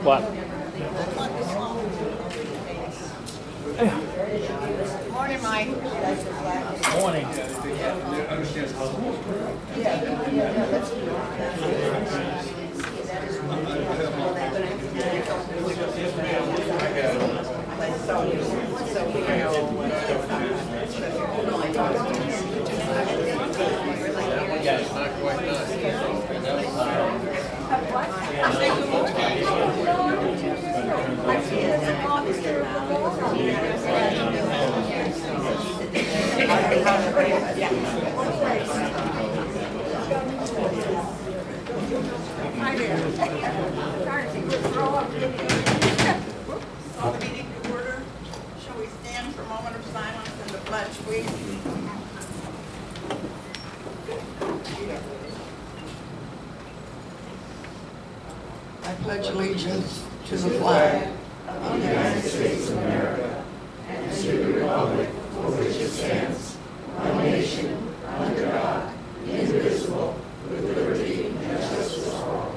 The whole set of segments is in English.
What? Morning, Mike. Morning. Yeah, it's not quite done. Hi there. Call the meeting to order. Shall we stand for a moment of silence and the pledge, please? I pledge allegiance to the flag of the United States of America and to the republic for which it stands, one nation, under God, indivisible, with liberty and justice for all.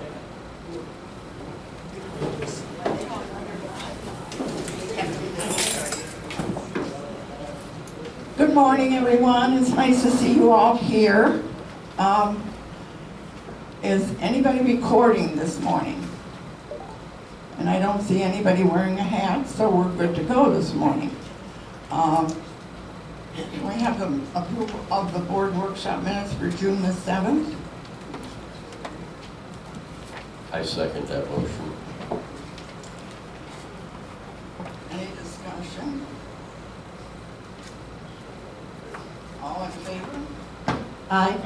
Good morning, everyone. It's nice to see you all here. Is anybody recording this morning? And I don't see anybody wearing a hat, so we're good to go this morning. We have an approval of the board workshop minutes for June the 7th. I second that motion. Any discussion? All in favor? Aye.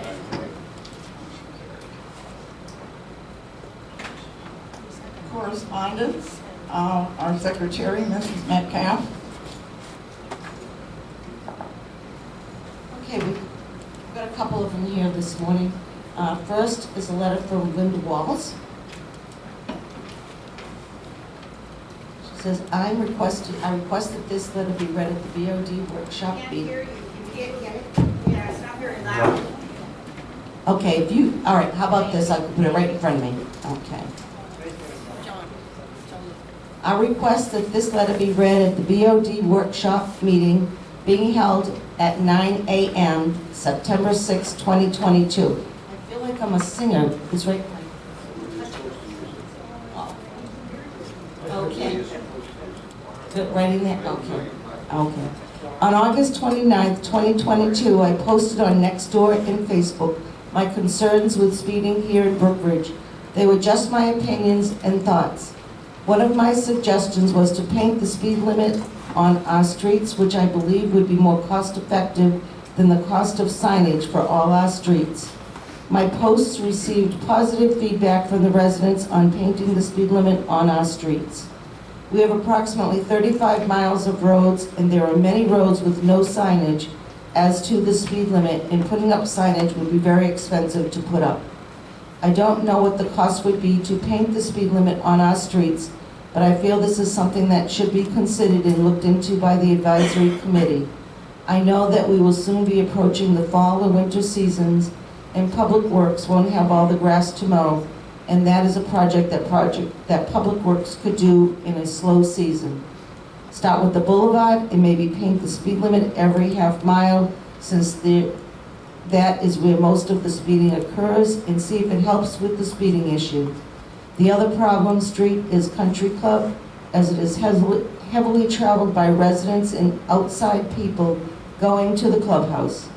Correspondence, our secretary, Mrs. Metcalf. Okay, we've got a couple of them here this morning. First is a letter from Linda Walls. She says, I requested this letter be read at the BOD workshop. Can't hear you. You can't get it. Yeah, it's not very loud. Okay, all right, how about this? I can put it right in front of me. Okay. I request that this letter be read at the BOD workshop meeting being held at 9 a.m. September 6, 2022. I feel like I'm a singer. It's right. Oh. Okay. Right in there? Okay. Okay. On August 29th, 2022, I posted on Nextdoor and Facebook my concerns with speeding here in Brookridge. They were just my opinions and thoughts. One of my suggestions was to paint the speed limit on our streets, which I believe would be more cost-effective than the cost of signage for all our streets. My posts received positive feedback from the residents on painting the speed limit on our streets. We have approximately 35 miles of roads, and there are many roads with no signage as to the speed limit, and putting up signage would be very expensive to put up. I don't know what the cost would be to paint the speed limit on our streets, but I feel this is something that should be considered and looked into by the advisory committee. I know that we will soon be approaching the fall and winter seasons, and Public Works won't have all the grass to mow, and that is a project that Public Works could do in a slow season. Start with the boulevard and maybe paint the speed limit every half mile, since that is where most of the speeding occurs, and see if it helps with the speeding issue. The other problem street is Country Club, as it is heavily traveled by residents and outside people going to the clubhouse.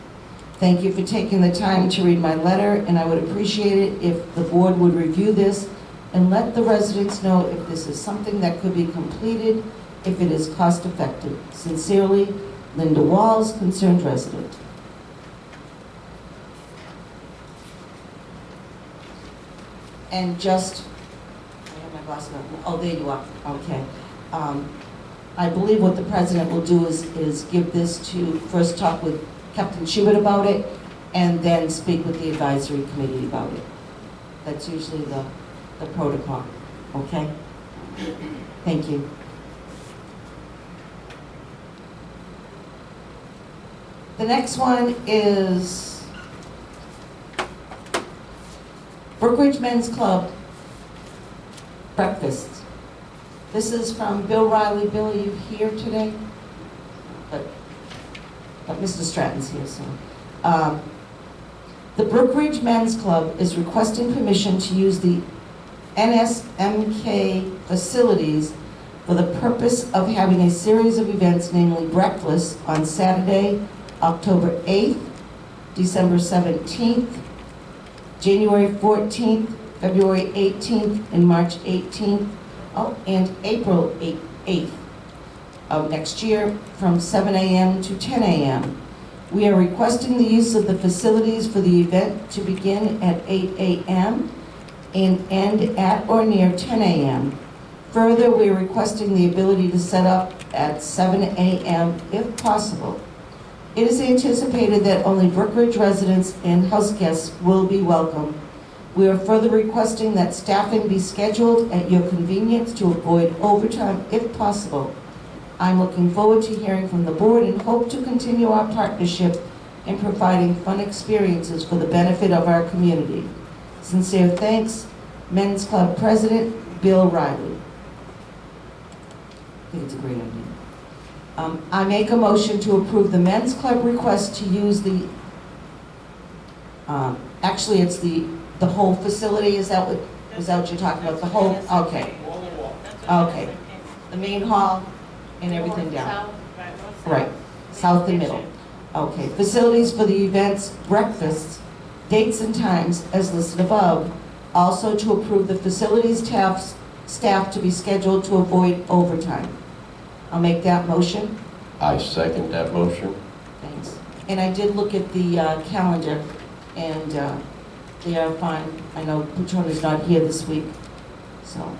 Thank you for taking the time to read my letter, and I would appreciate it if the board would review this and let the residents know if this is something that could be completed, if it is cost effective. Sincerely, Linda Walls, concerned resident. And just, I have my glasses on. Oh, there you are. Okay. I believe what the president will do is give this to, first talk with Captain Schubert about it, and then speak with the advisory committee about it. That's usually the protocol. Okay? Thank you. The next one is Brookridge Men's Club breakfast. This is from Bill Riley. Bill, are you here today? But Mr. Stratton's here, so. The Brookridge Men's Club is requesting permission to use the NSMK facilities for the purpose of having a series of events, namely breakfast, on Saturday, October 8th, December 17th, January 14th, February 18th, and March 18th, and April 8th of next year from 7 a.m. to 10 a.m. We are requesting the use of the facilities for the event to begin at 8 a.m. and end at or near 10 a.m. Further, we are requesting the ability to set up at 7 a.m. if possible. It is anticipated that only Brookridge residents and house guests will be welcome. We are further requesting that staffing be scheduled at your convenience to avoid overtime if possible. I'm looking forward to hearing from the board and hope to continue our partnership in providing fun experiences for the benefit of our community. Sincere thanks, Men's Club President, Bill Riley. I think it's a great idea. I make a motion to approve the Men's Club request to use the, actually it's the whole facility, is that what you're talking about? The whole, okay. Okay. The main hall and everything down. Right, south and middle. Okay, facilities for the events, breakfasts, dates and times as listed above. Also to approve the facilities staff to be scheduled to avoid overtime. I'll make that motion. I second that motion. Thanks. And I did look at the calendar, and they are fine. I know Patrona's not here this week, so.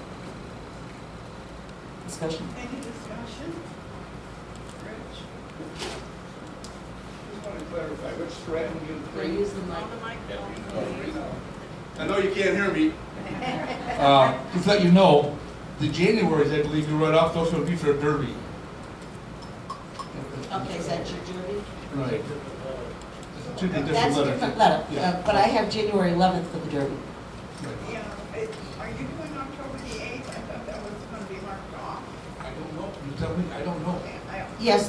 Discussion? Any discussion? Rich? Just want to clarify, which Stratton you? They're using like. I know you can't hear me. Just let you know, the Januaries, I believe you wrote off, those would be for Derby. Okay, is that your Derby? Right. Two different That's a letters. different letter, Yeah. but I have January 11th for the Derby. Yeah, are you doing October the 8th? I thought that was going to be marked off. I don't know, you tell me, I don't know. Okay, Yes,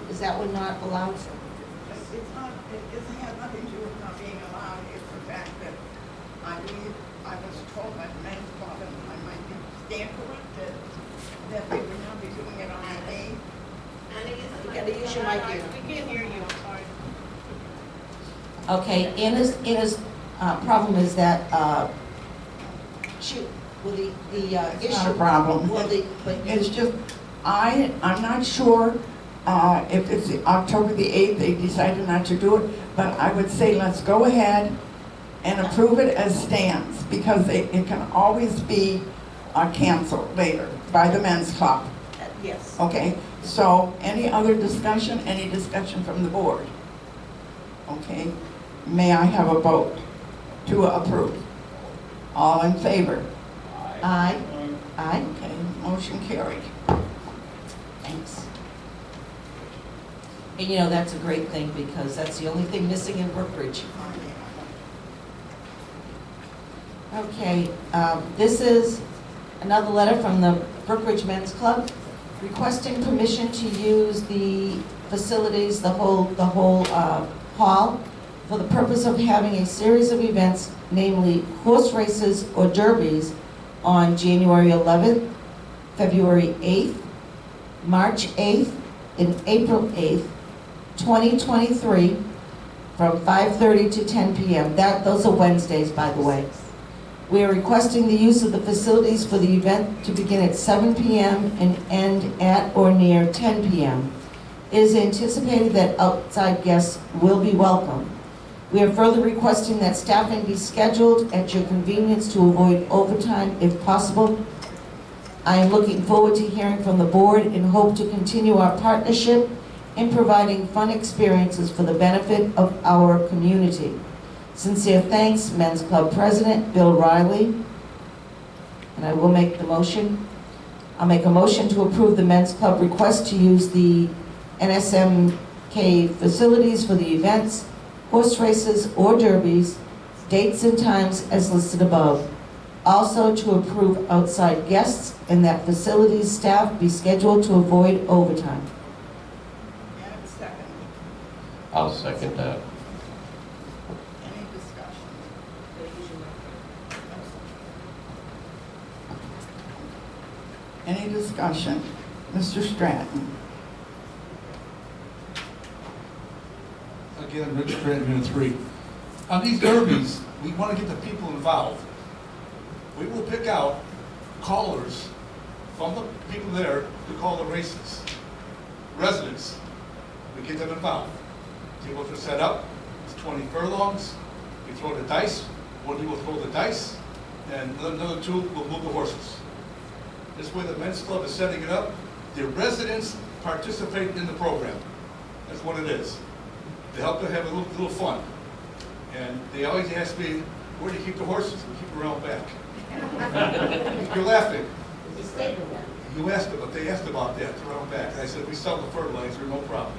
is that one not allowed? it's not, it doesn't have nothing to do with not being allowed. It's the fact that I believe, I was told by the men's club, and I might be stand corrected, that they would not be doing it on the 8th. You gotta use your mic here. We can't hear you, I'm sorry. Okay, Anna's problem is that, shoot, well, the issue. It's not a problem. Well, but It's just, I'm not sure if it's October the 8th, they decided not to do it, but I would say let's go ahead and approve it as stands, because it can always be canceled later by the men's club. yes. Okay, so any other discussion, any discussion from the board? Okay, may I have a vote to approve? All in favor? Aye. Aye. Okay, motion carried. Thanks. And you know, that's a great thing, because that's the only thing missing in Brookridge. Okay, this is another letter from the Brookridge Men's Club requesting permission to use the facilities, the whole hall, for the purpose of having a series of events, namely horse races or derbies, on January 11th, February 8th, March 8th, and April 8th, 2023, from 5:30 to 10 p.m. Those are Wednesdays, by the way. We are requesting the use of the facilities for the event to begin at 7 p.m. and end at or near 10 p.m. It is anticipated that outside guests will be welcome. We are further requesting that staffing be scheduled at your convenience to avoid overtime if possible. I am looking forward to hearing from the board and hope to continue our partnership in providing fun experiences for the benefit of our community. Sincere thanks, Men's Club President Bill Riley. And I will make the motion. I'll make a motion to approve the Men's Club request to use the NSMK K, facilities for the events, horse races, or derbies, dates and times as listed above. Also to approve outside guests and that facilities staff be scheduled to avoid overtime. And second. I'll second that. Any discussion? Any discussion? Mr. Stratton? Again, Rich Stratton, Unit 3. On these derbies, we want to get the people involved. We will pick out callers from the people there to call the races. Residents, we get them involved. Tables are set up, it's 20 furlongs, we throw the dice, one of you will throw the dice, and another two will move the horses. This way the men's club is setting it up, the residents participate in the program. That's what it is. They help to have a little fun. And they always ask me, where do you keep the horses? We keep them around back. You're laughing. You asked about, they asked about that, around back. I said, we sell the fertilizer, no problem.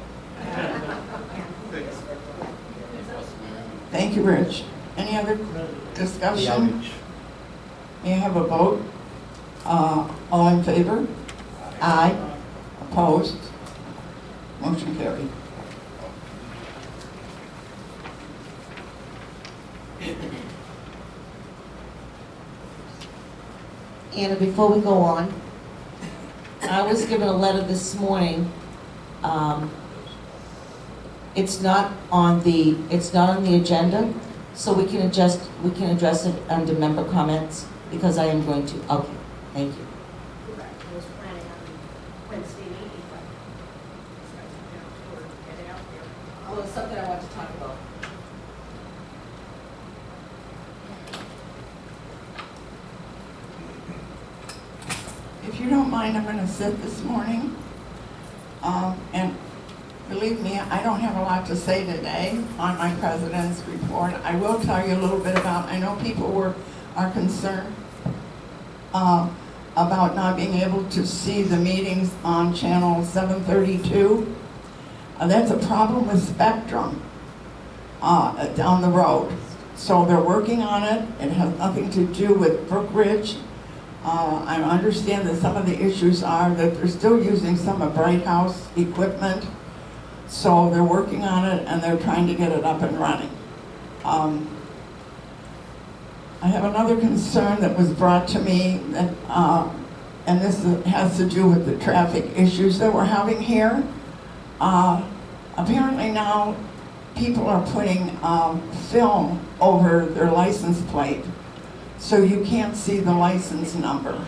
Thanks. Thank you, Rich. Any other discussion? May I have a vote? All in favor? Aye. Opposed? Motion carried. Anna, before we go on, I was given a letter this morning. It's not on the agenda, so we can address it under member comments, because I am going to, okay, thank you. Correct. I was planning on Wednesday meeting, but we're getting out there. Well, it's something I want to talk about. If you don't mind, I'm going to sit this morning. And believe me, I don't have a lot to say today on my president's report. I will tell you a little bit about, I know people are concerned about not being able to see the meetings on channel 732. That's a problem with Spectrum down the road. So they're working on it. It has nothing to do with Brookridge. I understand that some of the issues are that they're still using some of Bright House equipment. So they're working on it and they're trying to get it up and running. I have another concern that was brought to me, that, and this has to do with the traffic issues that we're having here. Apparently now people are putting film over their license plate, so you can't see the license number.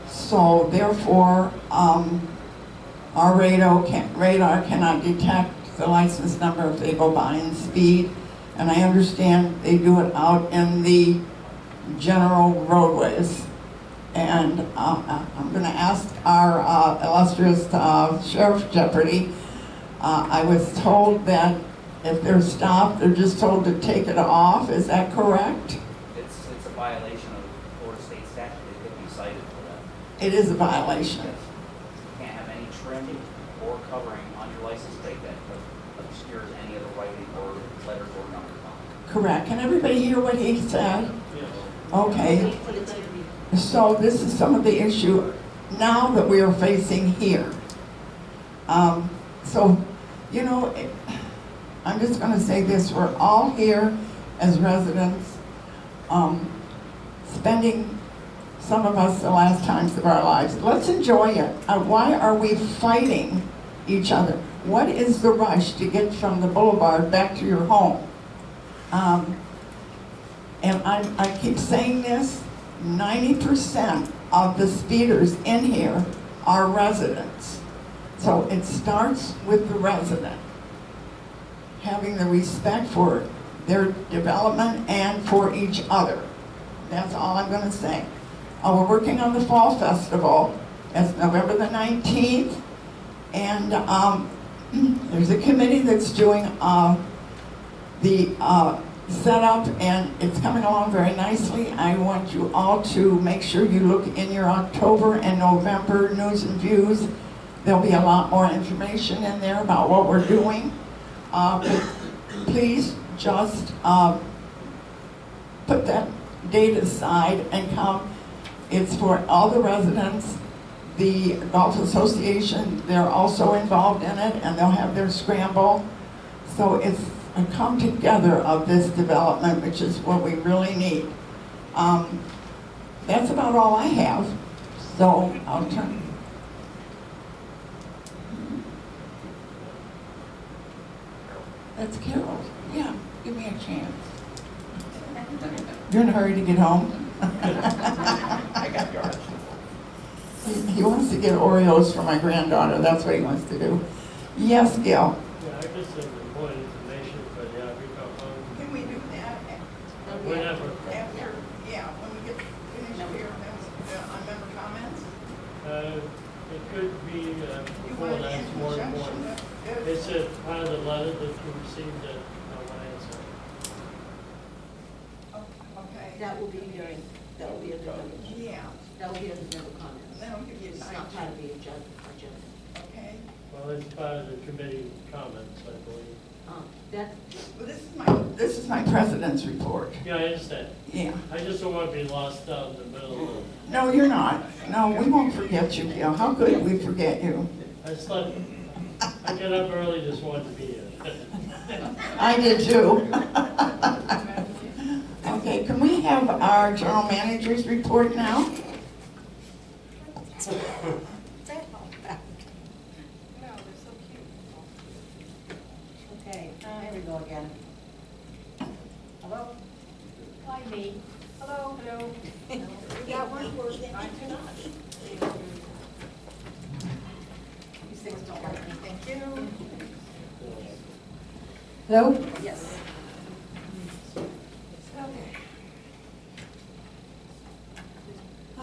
So therefore, our radar cannot detect the license number if they go by in speed. And I understand they do it out in the general roadways. And I'm going to ask our illustrious Sheriff's Deputy. I was told that if they're stopped, they're just told to take it off. Is that correct? It's a violation of Florida state statute. They could be cited for that. It is a violation. Yes. You can't have any trim or covering on your license plate that obscures any of the writing or letters or numbers on it. Correct. Can everybody hear what he said? Okay. So this is some of the issue now that we are facing here. So, you know, I'm just going to say this. We're all here as residents, spending some of us the last times of our lives. Let's enjoy it. Why are we fighting each other? What is the rush to get from the boulevard back to your home? And I keep saying this, 90% of the speeders in here are residents. So it starts with the resident, having the respect for their development and for each other. That's all I'm going to say. We're working on the Fall Festival. It's November the 19th. And there's a committee that's doing the setup, and it's coming along very nicely. I want you all to make sure you look in your October and November news and views There'll be a lot more information in there about what we're doing. But please just put that date aside and come. It's for all the residents. The Golf Association, they're also involved in it, and they'll have their scramble. So it's a come together of this development, which is what we really need. That's about all I have. So I'll turn. That's Carol. Yeah, give me a chance. You're in a hurry to get home? I got yours. He wants to get Oreos for my granddaughter. That's what he wants to do. Yes, Gil? Yeah, I just have more information, but yeah, we come home Can we do that? whenever. After, yeah, when we get finished here, on member comments? It could be You before want an that's more introduction? important. It's a part of the letter that you received that I want to answer. Okay. That will be during, that will be at the member, Yeah, that will be at the member comments. that'll give you It's time not part of to, the agenda. okay? Well, it's part of the committee comments, I believe. That, Well, this is my president's report. Yeah, I understand. Yeah. I just don't want to be lost out in the middle of No, you're not. No, we won't forget you, Gil. How could we forget you? I slept, I got up early, just wanted to be here. I did too. Okay, can we have our general manager's report now? okay, here we go again. Hello? Hi, me. Hello, hello. We got one word. I cannot. You six don't like me, thank you. Hello? Yes.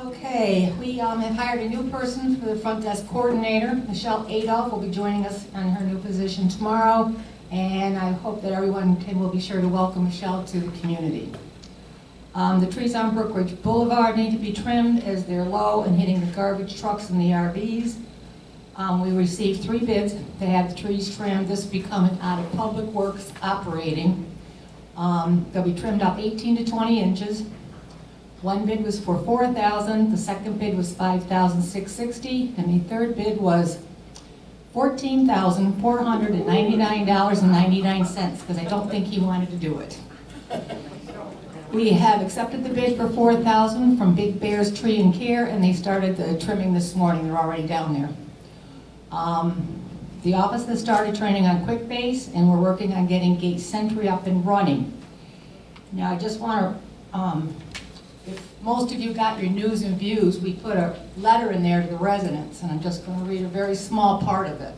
Okay, we have hired a new person for the front desk coordinator. Michelle Adolph will be joining us on her new position tomorrow, and I hope that everyone will be sure to welcome Michelle to the community. The trees on Brookridge Boulevard need to be trimmed as they're low and hitting the garbage trucks and the RVs. We received 3 bids to have the trees trimmed. This will be coming out of Public Works operating. They'll be trimmed up 18 to 20 inches. One bid was for $4,000, the second bid was $5,660, and the third bid was $14,499.99, because I don't think he wanted to do it. We have accepted the bid for $4,000 from Big Bear's Tree and Care, and they started the trimming this morning. They're already down there. The office has started training on QuickBase, and we're working on getting Gate Sentry up and running. Now, I just want to, if most of you got your news and views, we put a letter in there to the residents, and I'm just going to read a very small part of it.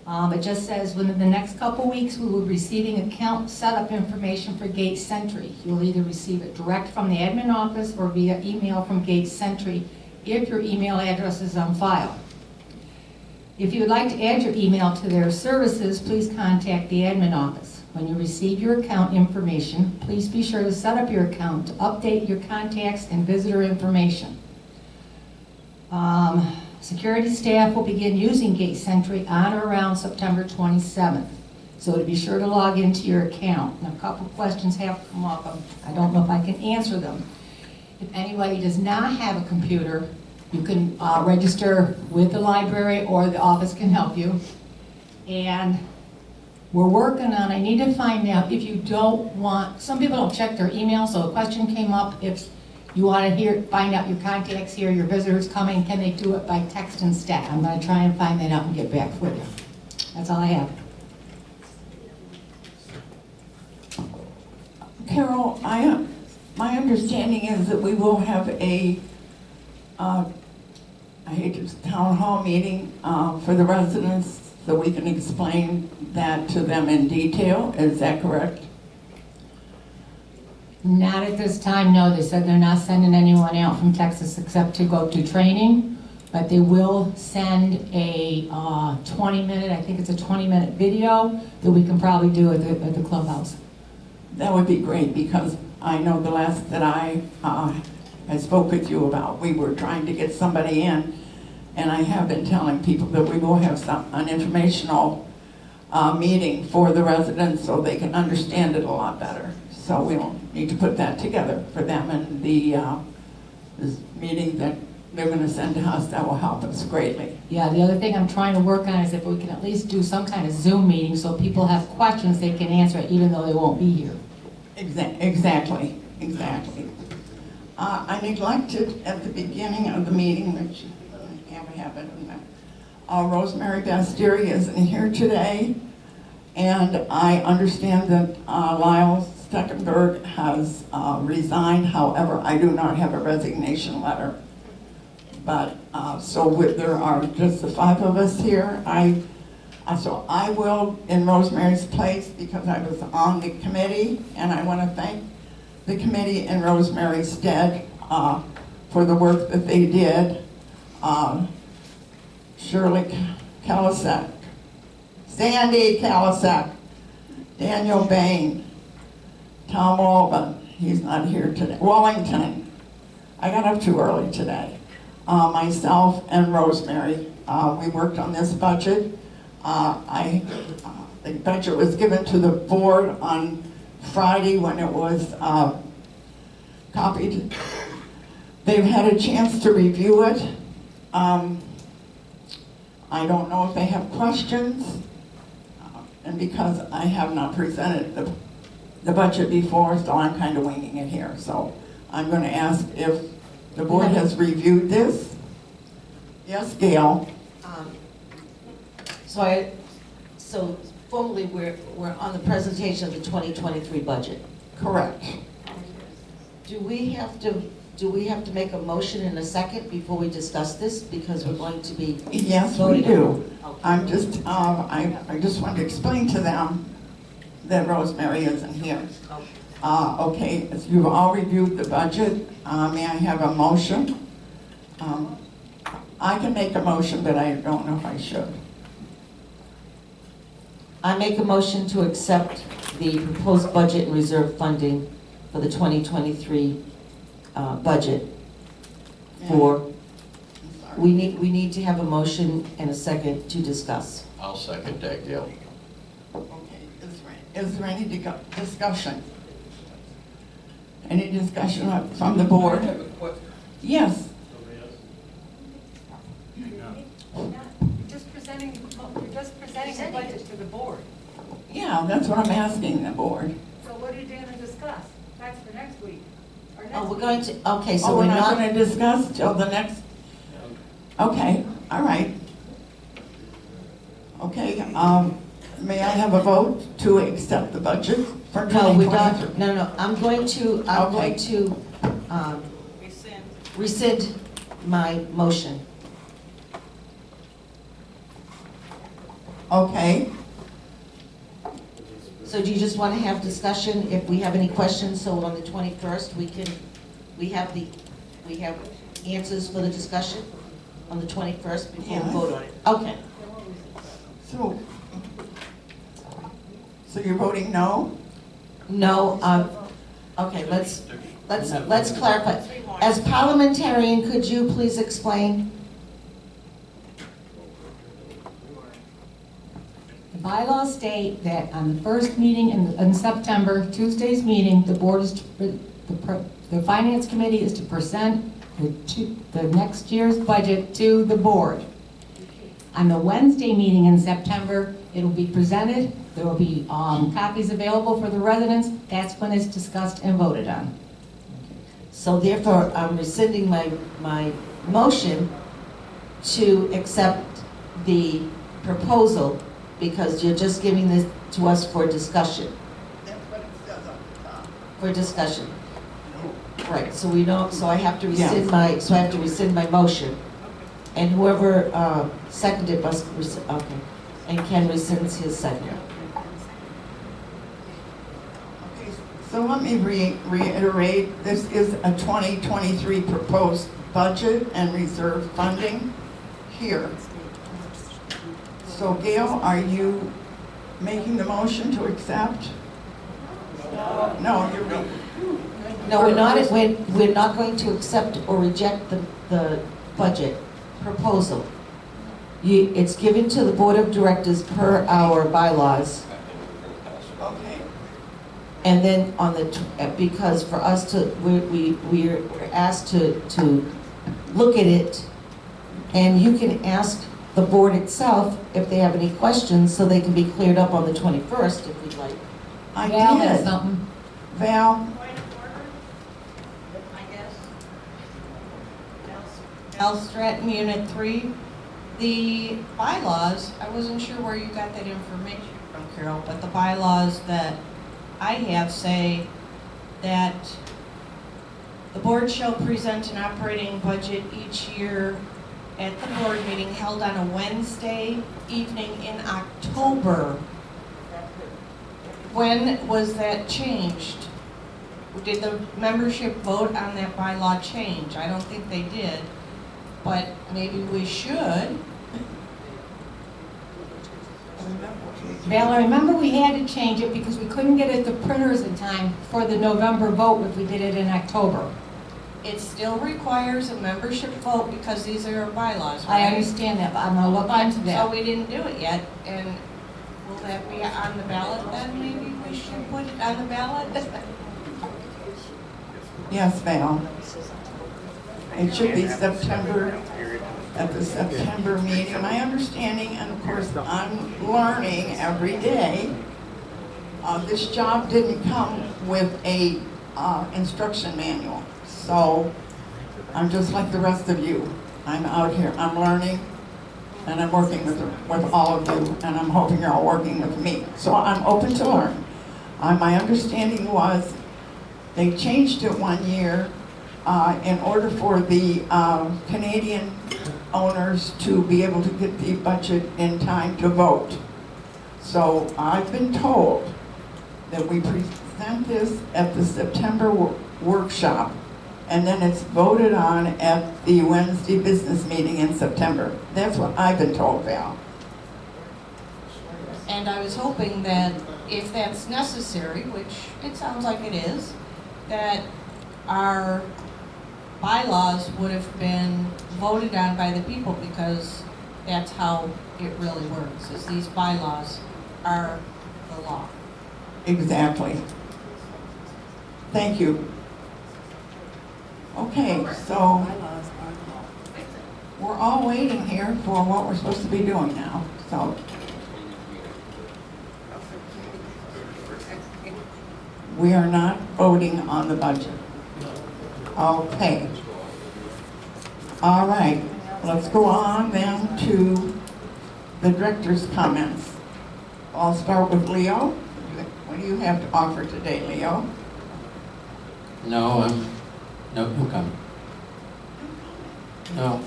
It just says, within the next couple weeks, we will be receiving account setup information for Gate Sentry. You'll either receive it direct from the admin office or via email from Gate Sentry if your email address is on file. If you would like to add your email to their services, please contact the admin office. When you receive your account information, please be sure to set up your account to update your contacts and visitor information. Security staff will begin using Gate Sentry on or around September 27th. So to be sure to log into your account. Now, a couple questions have come up. I don't know if I can answer them. If anybody does not have a computer, you can register with the library or the office can help you. And we're working on, I need to find out if you don't want, some people don't check their email, so a question came up, if you want to find out your contacts here, your visitors coming, can they do it by text instead? I'm going to try and find that out and get back with you. That's all I have. Carol, my understanding is that we will have a, I hate to, town hall meeting for the residents so we can explain that to them in detail. Is that correct? Not at this time, no. They said they're not sending anyone out from Texas except to go to training, but they will send a 20-minute, I think it's a 20-minute video that we can probably do at the clubhouse. That would be great, because I know the last that I spoke with you about, we were trying to get somebody in, And I have been telling people that we will have an informational meeting for the residents so they can understand it a lot better. So we'll need to put that together for them, and this meeting that they're going to send to us, that will help us greatly. Yeah, the other thing I'm trying to work on is if we can at least do some kind of Zoom meeting so people have questions, they can answer it even though they won't be here. Exactly. I neglected at the beginning of the meeting, which I have a habit of that. Rosemary Basteri isn't here today, and I understand that Lyle Steckenberg has resigned. However, I do not have a resignation letter. But, there are just the 5 of us here. So I will, in Rosemary's place, because I was on the committee, and I want to thank the committee in Rosemary's stead for the work that they did. Shirley Kalasek, Sandy Kalasek, Daniel Bain, Tom Alban, he's not here today, Wellington. I got up too early today. Myself and Rosemary, we worked on this budget. The budget was given to the board on Friday when it was copied. They've had a chance to review it. I don't know if they have questions, and because I have not presented the budget before, so I'm kind of winging it here. So I'm going to ask if the board has reviewed this. Yes, Gail? So formally, we're on the presentation of the 2023 budget. Correct. Do we have to make a motion in a second before we discuss this? Because we're going to be Yes, we voting. do. Okay. I just wanted to explain to them that Rosemary isn't here. Okay, as you've all reviewed the budget, may I have a motion? I can make a motion, but I don't know if I should. I make a motion to accept the proposed budget and reserve funding for the 2023 budget. I'm sorry. We need to have a motion and a second to discuss. I'll second that, Gail. Okay, is there any discussion? Any discussion from the board? Yes. You're just presenting the budget to the board. Yeah, that's what I'm asking the board. So what are you going to discuss? That's for next week. Or next Oh, we're week. going to, okay, so Oh, we're we're not not, going to discuss till the next, okay, all right. Okay, may I have a vote to accept the budget for no, we're 2023? not, no, I'm going to rescind my motion. Okay, So do you just want to have discussion if we have any questions, so on the 21st, we have answers for the discussion on the 21st before we Yes. vote on it? Okay. so you're voting no? No, okay, let's clarify. As parliamentarian, could you please explain? The bylaws state that on the first meeting in September, Tuesday's meeting, the board is, the finance committee is to present the next year's budget to the board. On the Wednesday meeting in September, it'll be presented, there will be copies available for the residents, that's when it's discussed and voted on. So therefore, I'm rescinding my motion to accept the proposal because you're just giving this to us for discussion. That's what it says on the top. For discussion. Right, so we don't, so I have to Yes. rescind my motion. And whoever seconded must, okay, and Ken rescinds his second. Okay, so let me reiterate, this is a 2023 proposed budget and reserve funding here. So Gail, are you making the motion to accept? No, you're not. No, we're not going to accept or reject the budget. proposal. It's given to the Board of Directors per our bylaws. Okay. And then on the, because for us to, we're asked to look at it, and you can ask the board itself if they have any questions, so they can be cleared up on the 21st if you'd like. I Val has did. something. Val, Point of order, I guess. L Stratton, Unit 3. The bylaws, I wasn't sure where you got that information from, Carol, but the bylaws that I have say that the board shall present an operating budget each year at the board meeting held on a Wednesday evening in October. When was that changed? Did the membership vote on that bylaw change? I don't think they did, but maybe we should. Val, I remember we had to change it because we couldn't get it to printers in time for the November vote if we did it in October. It still requires a membership vote because these are our bylaws, I right? understand that, but I'm gonna look into So that. we didn't do it yet, and will that be on the ballot then? Maybe we should put it on the ballot? yes, Val. It should be September, at the September meeting. My understanding, and of course, I'm learning every day, this job didn't come with a instruction manual. So I'm just like the rest of you. I'm out here, I'm learning, and I'm working with all of you, and I'm hoping you're all working with me. So I'm open to learn. My understanding was they changed it one year in order for the Canadian owners to be able to get the budget in time to vote. So I've been told that we present this at the September workshop, and then it's voted on at the Wednesday business meeting in September. That's what I've been told, Val. And I was hoping that if that's necessary, which it sounds like it is, that our bylaws would have been voted on by the people, because that's how it really works, is these bylaws are the law. Exactly. Thank you. Okay, so we're all waiting here for what we're supposed to be doing now. So we are not voting on the budget. Okay. All right, let's go on then to the director's comments. I'll start with Leo. What do you have to offer today, Leo? No, comment. No.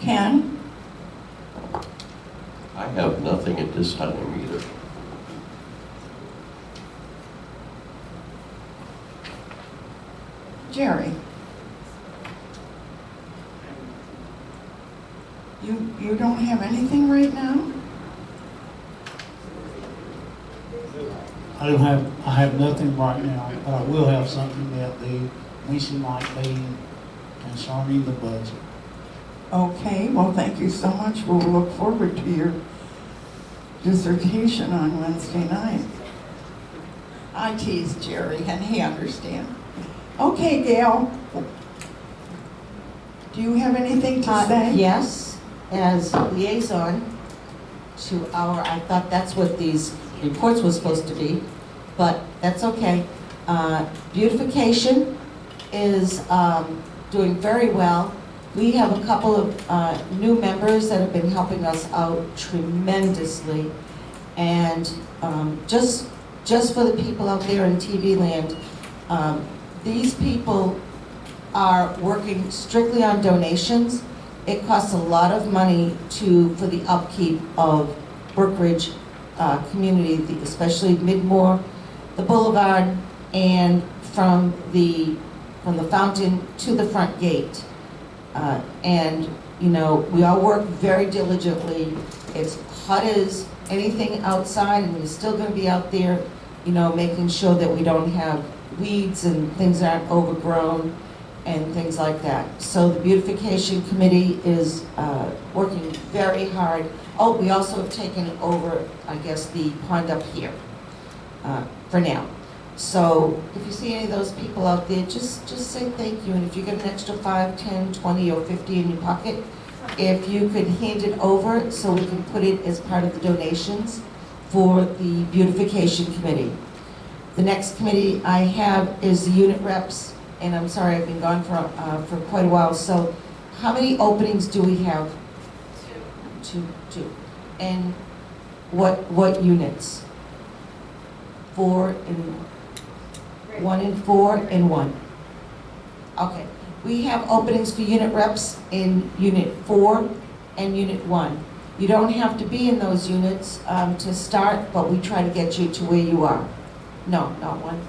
Ken? I have nothing at this time either. Jerry? You don't have anything right now? I have nothing right now, but I will have something at the Wednesday night meeting concerning the budget. Okay, well, thank you so much. We'll look forward to your dissertation on Wednesday night. I tease Jerry, and he understands. Okay, Gail. Do you have anything to say? Yes, as liaison to our, I thought that's what these reports were supposed to be, but that's okay. Beautification is doing very well. We have a couple of new members that have been helping us out tremendously. And just for the people out there in TV land, these people are working strictly on donations. It costs a lot of money for the upkeep of Brookridge community, especially Midmore, the Boulevard, and from the fountain to the front gate. And you know, we all work very diligently. It's hot as anything outside, and we're still going to be out there, you know, making sure that we don't have weeds and things aren't overgrown. and things like that. So the beautification committee is working very hard. Oh, we also have taken over, I guess, the pond up here for now. So if you see any of those people out there, just say thank you. And if you get an extra 5, 10, 20, or 50 in your pocket, if you could hand it over so we can put it as part of the donations for the beautification committee. The next committee I have is the unit reps, and I'm sorry, I've been gone for quite a while. So how many openings do we have? Two. And what units? 4 and 1 and 4 and 1. Okay. We have openings for unit reps in Unit 4 and Unit 1. You don't have to be in those units to start, but we try to get you to where you are. No, not 1.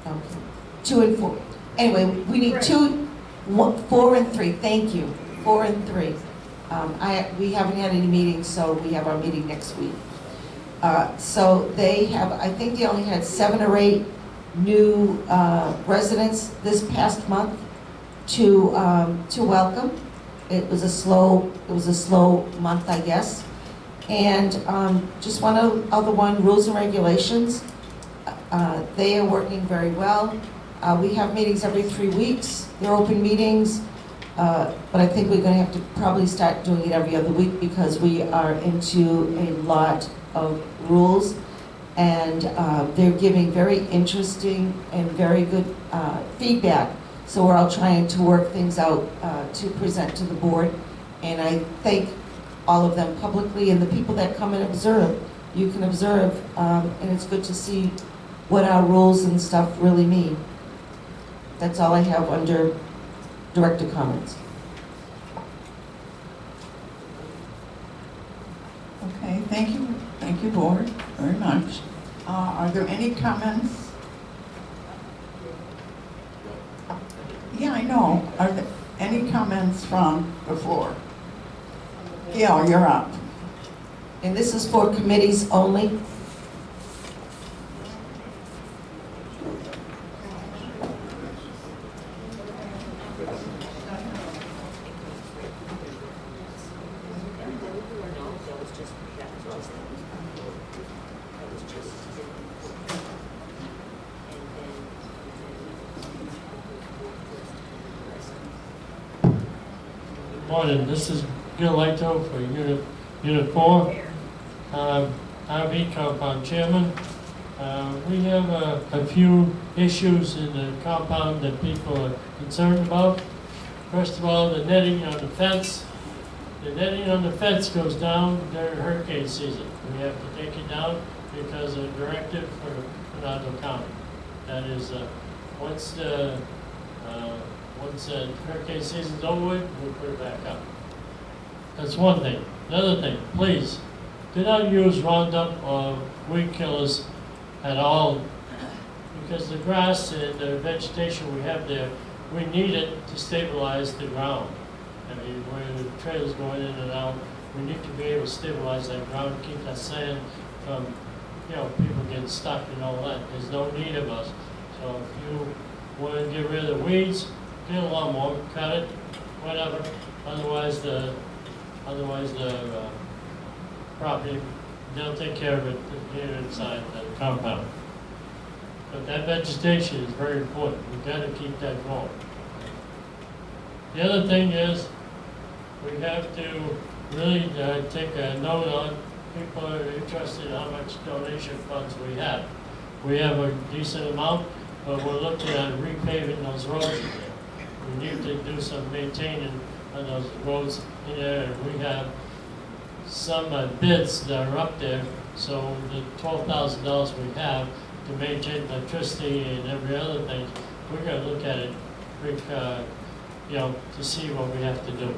Okay. 2 and 4. Anyway, we need 4 and 3. Thank you. 4 and 3. We haven't had any meetings, so we have our meeting next week. So they have, I think they only had 7 or 8 new residents this past month to welcome. It was a slow month, I guess. And just one other one, rules and regulations. They are working very well. We have meetings every 3 weeks. They're open meetings, but I think we're going to have to probably start doing it every other week because we are into a lot of rules. And they're giving very interesting and very good feedback. So we're all trying to work things out to present to the board. And I thank all of them publicly, and the people that come and observe. You can observe, and it's good to see what our rules and stuff really mean. That's all I have under director comments. Okay, thank you, board, very much. Are there any comments? Yeah, I know. Are there any comments from the floor? Gail, you're up. And this is for committees only. Morning, this is Gil Leito for Unit 4. RV Compound Chairman. We have a few issues in the compound that people are concerned about. First of all, the netting on the fence. The netting on the fence goes down during hurricane season. We have to take it down because of a directive for Fernando County. That is, once the hurricane season's over with, we'll put it back up. That's one thing. Another thing, please, do not use Roundup or weed killers at all, because the grass and the vegetation we have there, we need it to stabilize the ground. I mean, where the trail's going in and out, we need to be able to stabilize that ground, keep that sand from, people getting stuck and all that. There's no need of us. So if you want to get rid of the weeds, get a lawnmower, cut it, whatever. Otherwise the property, they'll take care of it here inside the compound. But that vegetation is very important. We've got to keep that going. The other thing is, we have to really take a note on people are interested in how much donation funds we have. We have a decent amount, but we're looking at repaving those roads in there. We need to do some maintaining on those roads in there, and we have some bids that are up there. So the $12,000 we have to maintain electricity and every other thing, we're going to look at it, to see what we have to do.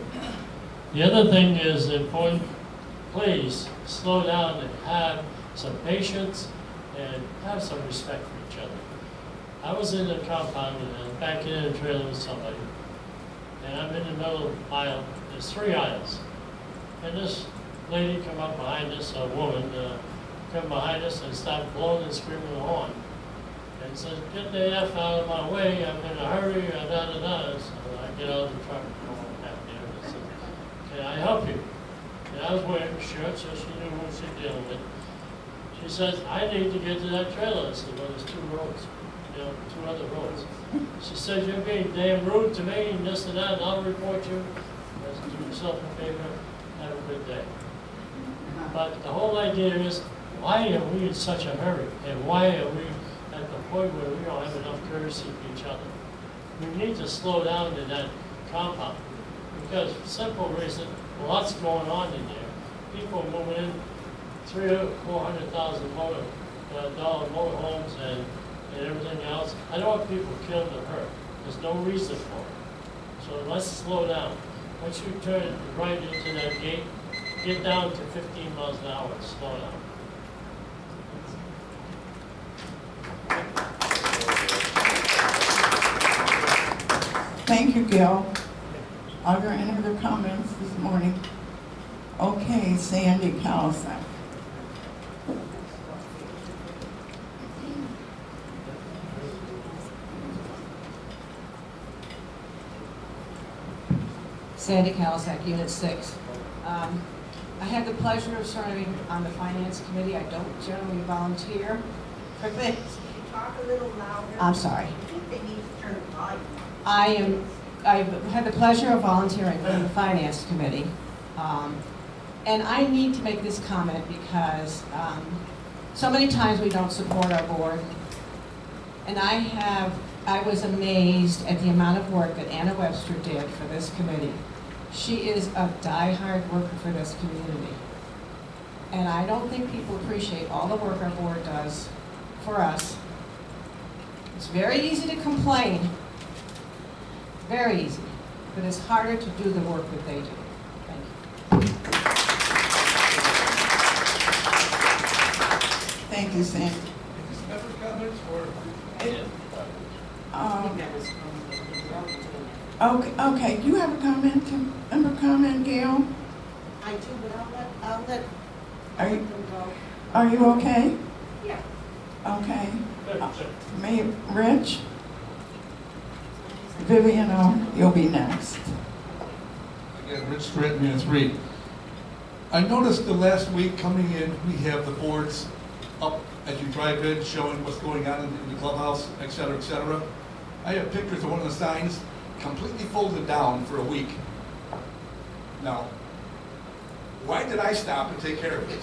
The other thing is important. Please slow down and have some patience and have some respect for each other. I was in the compound and back in a trailer with somebody, and I'm in the middle of the aisle. There's 3 aisles, and this lady come up behind us, a woman, come behind us and start blowing and screaming the horn. and says, get the F out of my way, I'm in a hurry, da-da-da. So I get out of the truck and go back there, and I said, can I help you? And I was wearing a shirt, so she knew who she was dealing with. She says, I need to get to that trailer. I said, well, there's two roads, two other roads. She says, you're being damn rude to me, and this and that, and I'll report you. I said, do yourself a favor, have a good day. But the whole idea is, why are we in such a hurry? And why are we at the point where we don't have enough courtesy for each other? We need to slow down in that compound. Because simple reason, lots going on in there. People moving in, $300,000 or $400,000 dollar motor homes and everything else. I don't want people killed or hurt. There's no reason for it. So let's slow down. Once you turn right into that gate, get down to 15 miles an hour and slow down. Thank you, Gil. Are there any other comments this morning? Okay, Sandy Callison. Sandy Kalisak, Unit 6. I had the pleasure of serving on the Finance Committee. I don't generally volunteer. Quickly. Talk a little louder. I'm sorry. I think they need to turn the volume. I've had the pleasure of volunteering for the Finance Committee. And I need to make this comment because so many times we don't support our board. And I was amazed at the amount of work that Anna Webster did for this committee. She is a die-hard worker for this community. And I don't think people appreciate all the work our board does for us. It's very easy to complain, very easy, but it's harder to do the work that they do. Thank you. Thank you, Sandy. Member comments or? Okay, you have a comment, member comment, Gail? I do, but I'll let Are you, them go. are you okay? Yeah. Okay. May Rich? Vivian, you'll be next. Again, Rich Stratton, Unit 3. I noticed the last week coming in, we have the boards up as you drive in, showing what's going on in the clubhouse, et cetera, et cetera. I have pictures of one of the signs completely folded down for a week. Now, why did I stop and take care of it?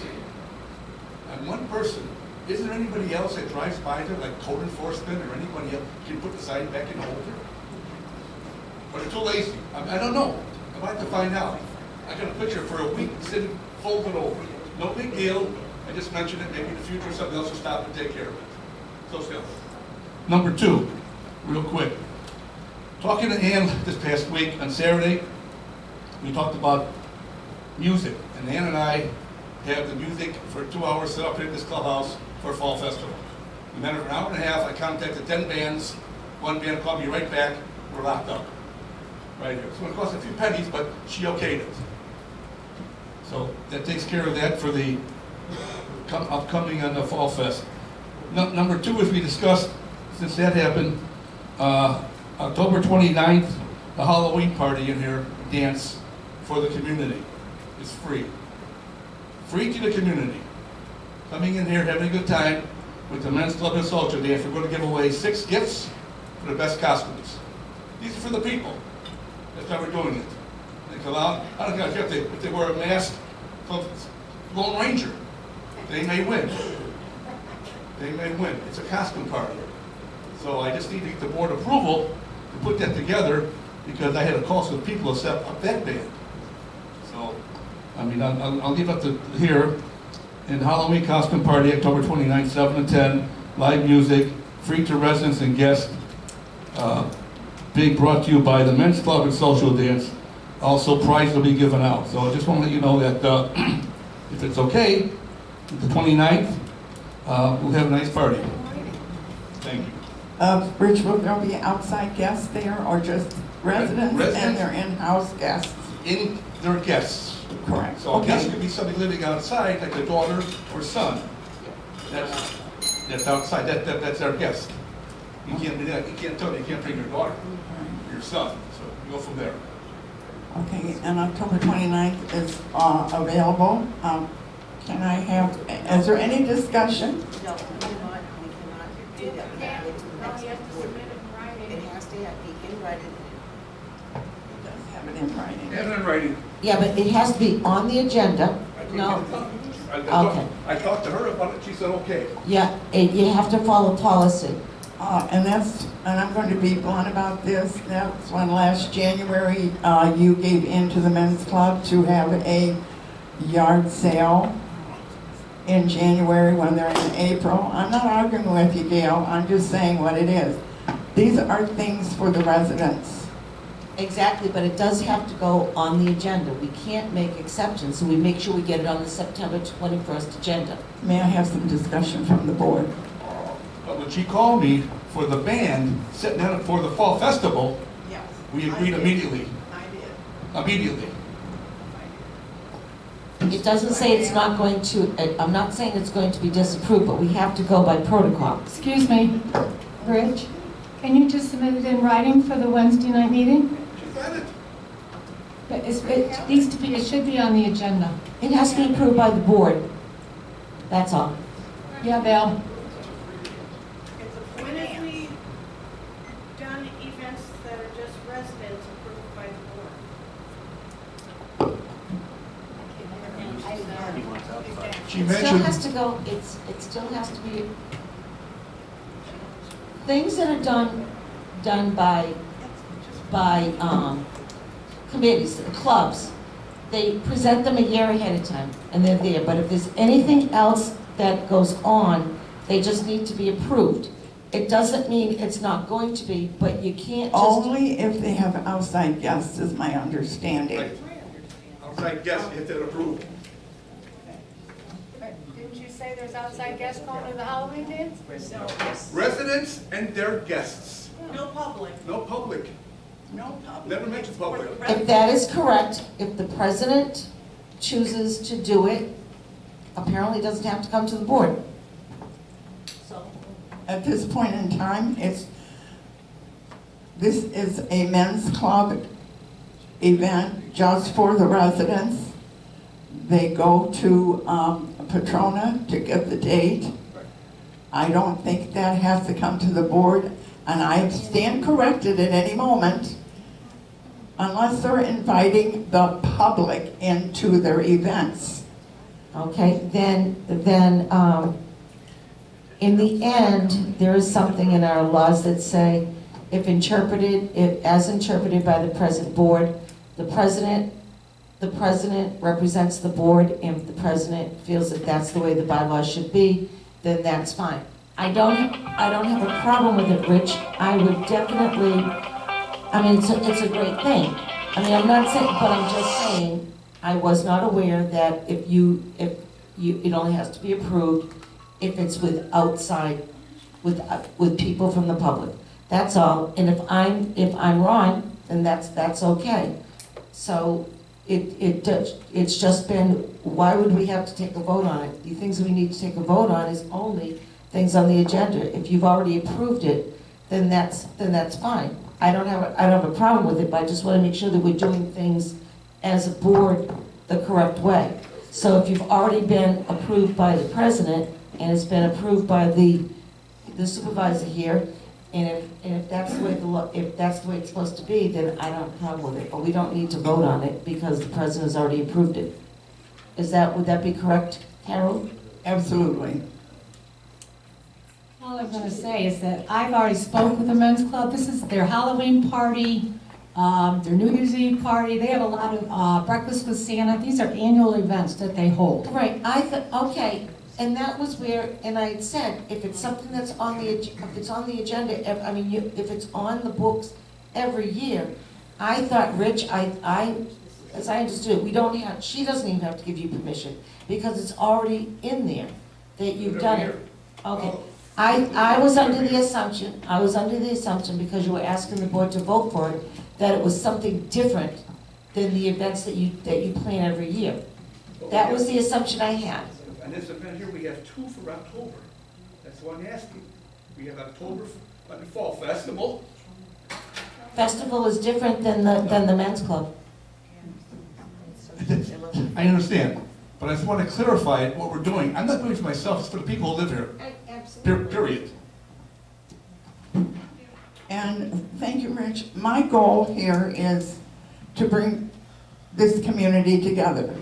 I'm one person. Isn't there anybody else that drives by there, like code enforcement or anybody else, can put the sign back in the holder? Or they're too lazy? I don't know. I'd like to find out. I got a picture for a week sitting folded over. No big deal. I just mentioned it. Maybe in the future something else will stop and take care of it. So still. Number 2, real quick. Talking to Ann this past week on Saturday, we talked about music. And Ann and I have the music for 2 hours set up here at this clubhouse for a fall festival. We met for an hour and a half. I contacted 10 bands. One band called me right back. We're locked up. Right here. It's going to cost a few pennies, but she okayed it. So that takes care of that for the upcoming on the Fall Fest. Number 2, as we discussed, since that happened, October 29th, the Halloween party in here, dance for the community. It's free. Free to the community. Coming in here, having a good time with the Men's Club and Social Dance. We're going to give away 6 gifts for the best costumes. These are for the people. That's why we're doing it. They come out, I don't care if they wear a mask, Lone Ranger. They may win. They may win. It's a costume party. So I just need to get the board approval to put that together because I had a call some people to set up that band. So, I mean, I'll leave it to here. In Halloween costume party, October 29th, 7 to 10, live music, free to residents and guests. Being brought to you by the Men's Club and Social Dance. Also, prizes will be given out. So I just want to let you know that if it's okay, the 29th, we'll have a nice party. Thank you. Rich, will there be outside guests there or just residents and their in-house guests? In their guests. Correct. So a guest could be somebody living outside, like a daughter or son. That's outside. That's our guest. You can't do that, you can't tell me you can't bring your daughter, or your son, so you go from there. Okay, and October 29th is available. Can I have, is there any discussion? No, we cannot do that. No, he has to submit it in writing. It has to have, he can write it. It does have it in writing. Have it in writing. Yeah, but it has to be on the agenda. I couldn't No. get it done. Okay. I talked to her about it, she said, okay. Yeah, you have to follow policy. And I'm going to be blunt about this. That's when last January, you gave in to the men's club to have a yard sale in January when they're in April. I'm not arguing with you, Gail. I'm just saying what it is. These are things for the residents. Exactly, but it does have to go on the agenda. We can't make exceptions, so we make sure we get it on the September 21st agenda. May I have some discussion from the board? But when she called me for the band, sitting down for the fall festival, Yes. we agreed immediately, I did. immediately. It doesn't say it's not going to, I'm not saying it's going to be disapproved, but we have to go by protocol. Excuse me, Rich, can you just submit it in writing for the Wednesday night meeting? She got it. But it needs to be, it should be on the agenda. It has to be approved by the board. That's all. Yeah, Val? When have we done events that are just residents approved by the board? She It still mentioned, has to go, it still has to be, things that are done by committees, clubs, they present them a year ahead of time, and they're there. But if there's anything else that goes on, they just need to be approved. It doesn't mean it's not going to be, but you can't just... Only if they have outside guests, is my understanding. right, outside guests, you have to approve. Didn't you say there's outside guests going to the Halloween dance? Residents and their guests, No public. no public, No public. never mention public. If that is correct, if the president chooses to do it, apparently it doesn't have to come to the board. At this point in time, this is a men's club event just for the residents. They go to Patrona to get the date. I don't think that has to come to the board, and I stand corrected at any moment, unless they're inviting the public into their events. Okay, then, in the end, there is something in our laws that say, if as interpreted by the present board, the president represents the board, and if the president feels that that's the way the bylaws should be, then that's fine. I don't have a problem with it, Rich. I would definitely, I mean, it's a great thing. I mean, I'm not saying, but I'm just saying, I was not aware that it only has to be approved if it's with outside, with people from the public. That's all. And if I'm wrong, then that's okay. So it's just been, why would we have to take a vote on it? The things we need to take a vote on is only things on the agenda. If you've already approved it, then that's fine. I don't have a problem with it, but I just want to make sure that we're doing things as a board the correct way. So if you've already been approved by the president, and it's been approved by the supervisor here, and if that's the way it's supposed to be, then I don't have a problem with it. But we don't need to vote on it because the president has already approved it. Would that be correct, Carol? Absolutely. All I'm going to say is that I've already spoken with the men's club. This is their Halloween party, their New Year's Eve party. They have a lot of breakfast with Santa. These are annual events that they hold. Right, okay, and that was where, and I had said, if it's something that's on the agenda, if it's on the books every year, I thought, Rich, as I understood, she doesn't even have to give you permission, because it's already in there, that you've done it. Okay, I was under the assumption, because you were asking the board to vote for it, that it was something different than the events that you plan every year. That was the assumption I had. And this event here, we have two for October. That's why I'm asking. We have October Like the fall festival. Festival is different than the men's club. I understand, but I just want to clarify what we're doing. I'm not doing it for myself, it's for the people who live here. Period. And thank you, Rich. My goal here is to bring this community together,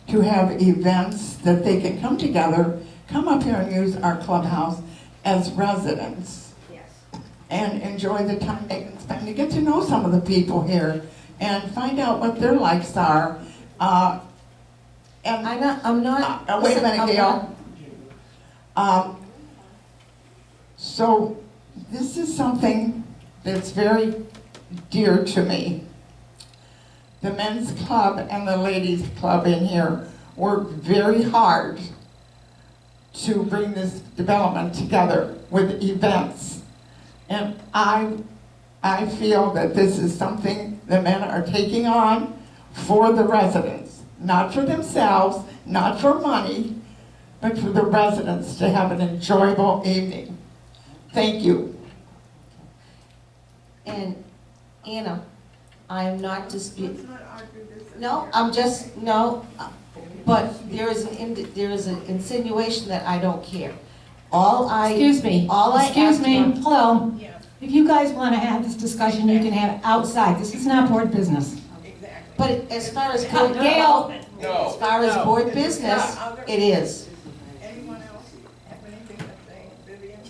to have events that they can come together, come up here and use our clubhouse as residents. Yes. And enjoy the time they can spend to get to know some of the people here and find out what their likes are. And I'm not. wait a minute, I'm Gail. So this is something that's very dear to me. The men's club and the ladies club in here worked very hard to bring this development together with events. And I feel that this is something the men are taking on for the residents, not for themselves, not for money, but for the residents to have an enjoyable evening. Thank you. And Anna, I am not disputing. not argue this. No, I'm just, no, but there is an insinuation that I don't care. Excuse me. All I Excuse asked me. for- Hello. Yeah, If you guys want to have this discussion, you can have it outside. This is not board business. exactly. But as far as board, Gail. as far as board business, it is. Anyone else have anything to say? Vivian?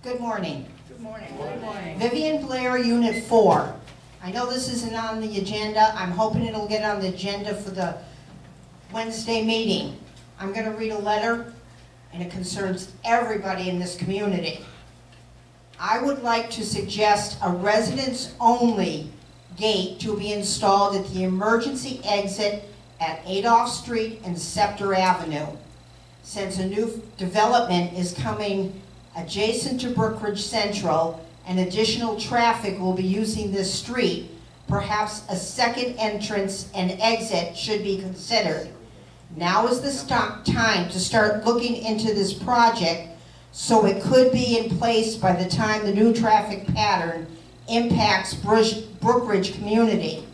Good morning. Good morning. Good morning. Vivian Blair, Unit 4. I know this isn't on the agenda. I'm hoping it'll get on the agenda for the Wednesday meeting. I'm going to read a letter, and it concerns everybody in this community. I would like to suggest a residents-only gate to be installed at the emergency exit at Adolph Street and Scepter Avenue. Since a new development is coming adjacent to Brookridge Central and additional traffic will be using this street, perhaps a second entrance and exit should be considered. Now is the time to start looking into this project so it could be in place by the time the new traffic pattern impacts Brookridge community.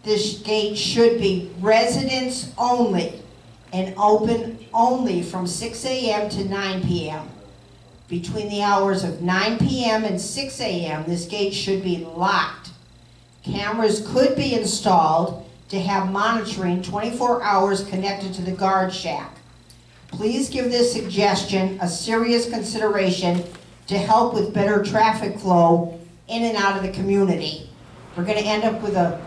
This gate should be residents only and open only from 6 a.m. to 9 p.m. Between the hours of 9 p.m. and 6 a.m., this gate should be locked. Cameras could be installed to have monitoring 24 hours connected to the guard shack. Please give this suggestion a serious consideration to help with better traffic flow in and out of the community. We're going to end up with a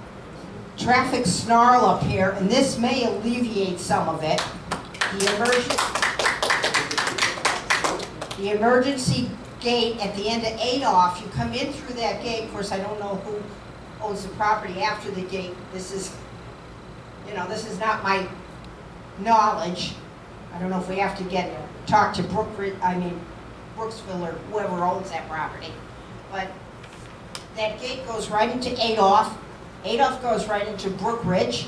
traffic snarl up here, and this may alleviate some of it. The emergency gate at the end of Adolph, you come in through that gate. Of course, I don't know who owns the property after the gate. This is, this is not my knowledge. I don't know if we have to talk to Brooksville or whoever owns that property. But that gate goes right into Adolph. Adolph goes right into Brookridge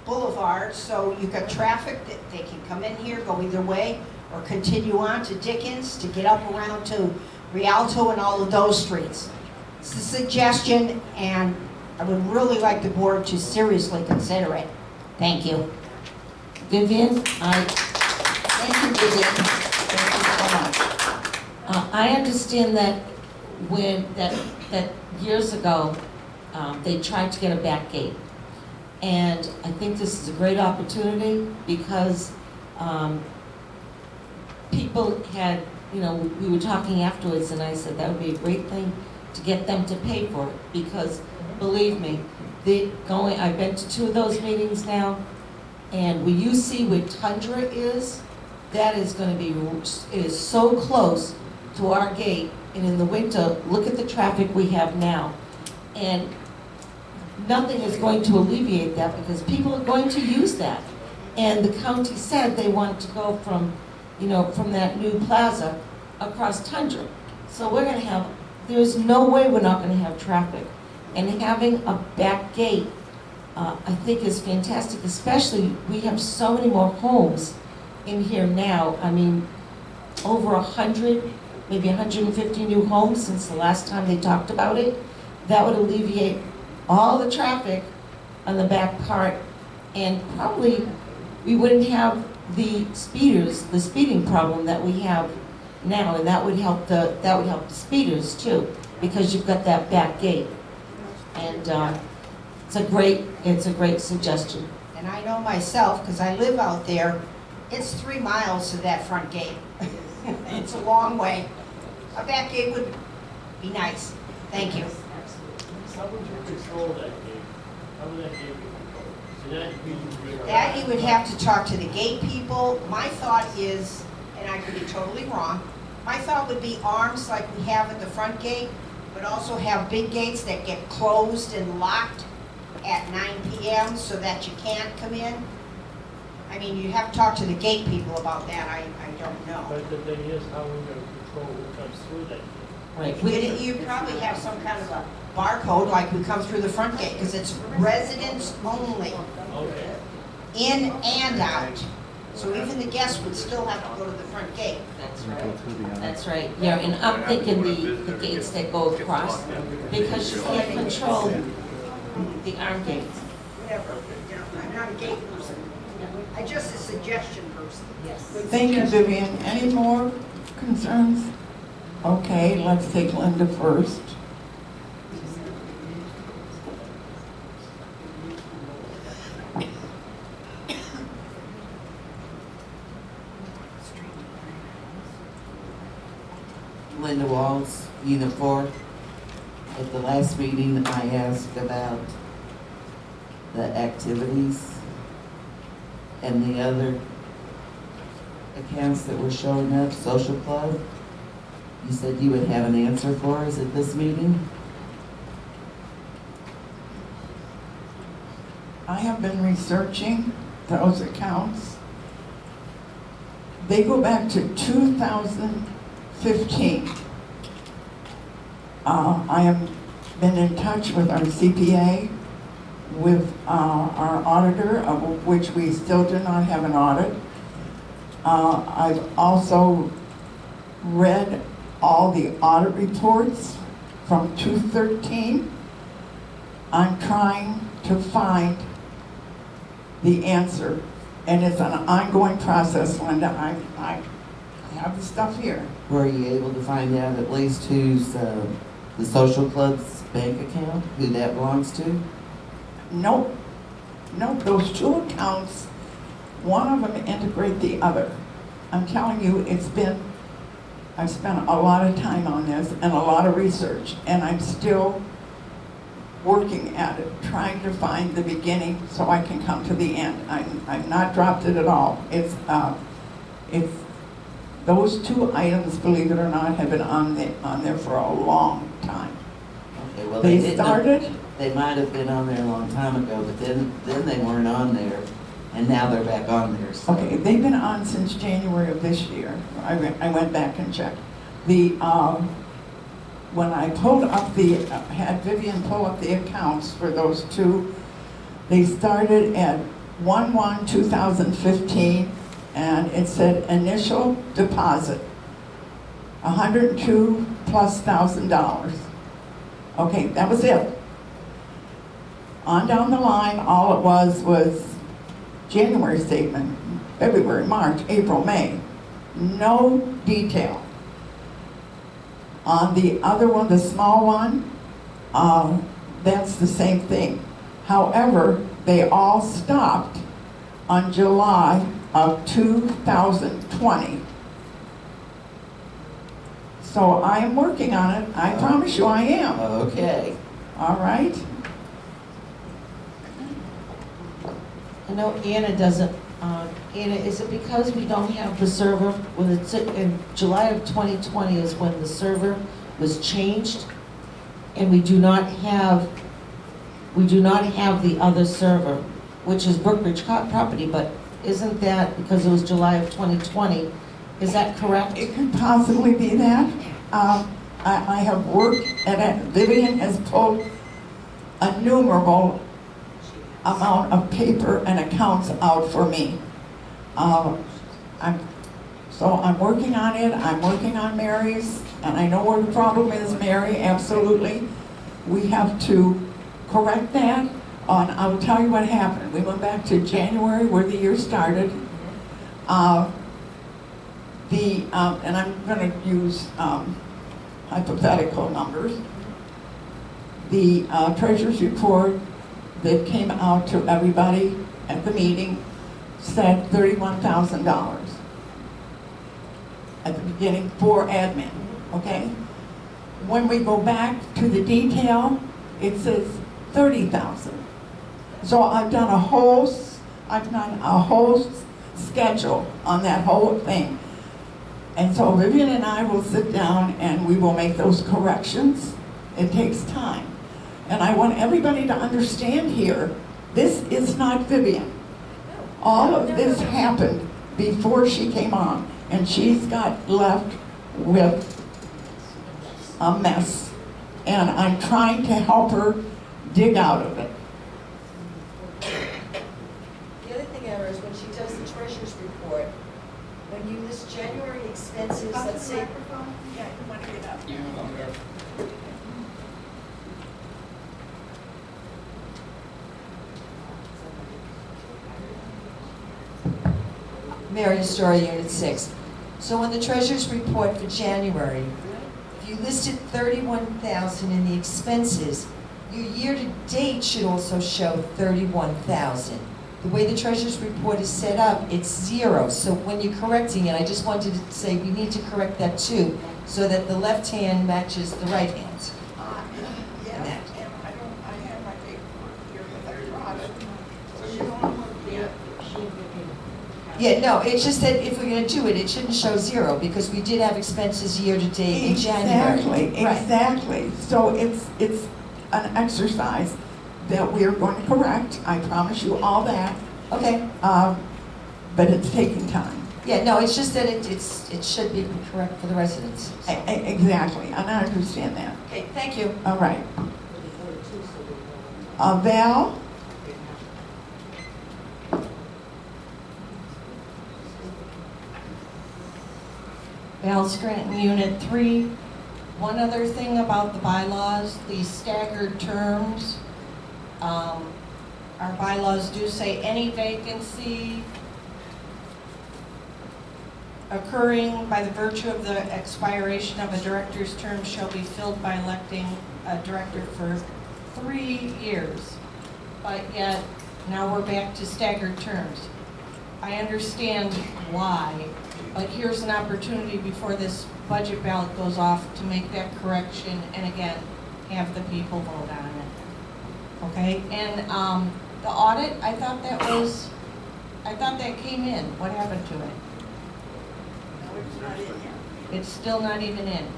Boulevard, so you've got traffic that they can come in here, go either way, or continue on to Dickens to get up around to Rialto and all of those streets. It's a suggestion, and I would really like the board to seriously consider it. Thank you. Vivian, Thank you, Vivian. Thank you so much. I understand that that years ago, they tried to get a back gate. And I think this is a great opportunity because people had, we were talking afterwards and I said that would be a great thing to get them to pay for it because believe me, I've been to 2 of those meetings now, and where you see where Tundra is, that is going to be, it is so close to our gate, and in the winter, look at the traffic we have now. And nothing is going to alleviate that because people are going to use that. And the county said they want to go from, from that new plaza across Tundra. So we're going to have, there's no way we're not going to have traffic. And having a back gate I think is fantastic, especially we have so many more homes in here now. I mean, over 100, maybe 150 new homes since the last time they talked about it. That would alleviate all the traffic on the back part, and probably we wouldn't have the speeding problem that we have now, and that would help the speeders too, because you've got that back gate. And it's a great suggestion. And I know myself, because I live out there, it's 3 miles to that front gate. It's a long way. A back gate would be nice. Thank you. How would you control that gate? How would that gate be controlled? So that That you would have to talk to the gate people. My thought is, and I could be totally wrong, my thought would be arms like we have at the front gate, but also have big gates that get closed and locked at 9 p.m. so that you can't come in. I mean, you have to talk to the gate people about that. I don't know. But the thing is, how are we going to control who comes through that gate? Right. You probably have some kind of a barcode like we come through the front gate, because it's residents only, Okay. in and out. So even the guests would still have to go to the front gate. That's right. That's right. Yeah, and I'm thinking the gates that go across, because you can't control the arm gates. Whatever, you know, I'm not a gate person. I'm just a suggestion person. Yes. Thank you, Vivian. Any more concerns? Okay, let's take Linda first. Linda Walls, Unit 4. At the last meeting, I asked about the activities and the other accounts that were showing up, social club. You said you would have an answer for us at this meeting? I have been researching those accounts. They go back to 2015. I have been in touch with our CPA, with our auditor, of which we still do not have an audit. I've also read all the audit reports from 2013. I'm trying to find the answer, and it's an ongoing process, Linda. I have the stuff here. Were you able to find out at least who's the social club's bank account, who that belongs to? Nope. Nope, those two accounts, one of them integrate the other. I'm telling you, I've spent a lot of time on this and a lot of research, and I'm still working at it, trying to find the beginning so I can come to the end. I've not dropped it at all. It's those two items, believe it or not, have been on there for a long time. Okay, well, They started. They might have been on there a long time ago, but then they weren't on there, and now they're back on there. So. Okay, they've been on since January of this year. I went back and checked. When I pulled up had Vivian pull up the accounts for those two, they started at 1/1/2015, and it said initial deposit, $102,000+. Okay, that was it. On down the line, all it was January statement, February, March, April, May. No detail. On the other one, the small one, that's the same thing. However, they all stopped on July of 2020. So I am working on it. I promise you I am. Okay. All right? I know Anna doesn't, Anna, is it because we don't have the server? When it's in July of 2020 is when the server was changed, and we do not have the other server, which is Brookridge property, but isn't that because it was July of 2020? Is that correct? It could possibly be that. I have worked at it. Vivian has pulled innumerable amount of paper and accounts out for me. So I'm working on it, I'm working on Mary's, and I know where the problem is, Mary, absolutely. We have to correct that. I will tell you what happened. We went back to January where the year started. And I'm going to use hypothetical numbers. The treasurer's report that came out to everybody at the meeting said $31,000 at the beginning for admin, okay? When we go back to the detail, it says 30,000. So I've done a whole schedule on that whole thing. And so Vivian and I will sit down and we will make those corrections. It takes time. And I want everybody to understand here, this is not Vivian. All of this happened before she came on, and she's got left with a mess. And I'm trying to help her dig out of it. The other thing, Amber, is when she does the treasurer's report, when you list January expenses, let's say. Yeah, you want to get up. Mary Story, Unit 6. So on the treasurer's report for January, if you listed 31,000 in the expenses, your year-to-date should also show 31,000. The way the treasurer's report is set up, it's 0. So when you're correcting it, I just wanted to say we need to correct that too, so that the left hand matches the right hand. Yeah, and I have my paperwork here that I brought it. So you don't want to be Yeah, no, it's just that if we're going to do it, it shouldn't show 0 because we did have expenses year-to-date in January. Exactly. So it's an exercise that we are going to correct. I promise you all that. Okay. But it's taking time. Yeah, no, it's just that it should be correct for the residents. So. Exactly, and I understand that. Okay, thank you. All right. Val? Val Scranton, Unit 3. One other thing about the bylaws, the staggered terms. Our bylaws do say any vacancy occurring by the virtue of the expiration of a director's term shall be filled by electing a director for 3 years. But yet, now we're back to staggered terms. I understand why, but here's an opportunity before this budget ballot goes off to make that correction and again, have the people vote on it. Okay, and the audit, I thought that came in. What happened to it? No, it's not in here. It's still not even in.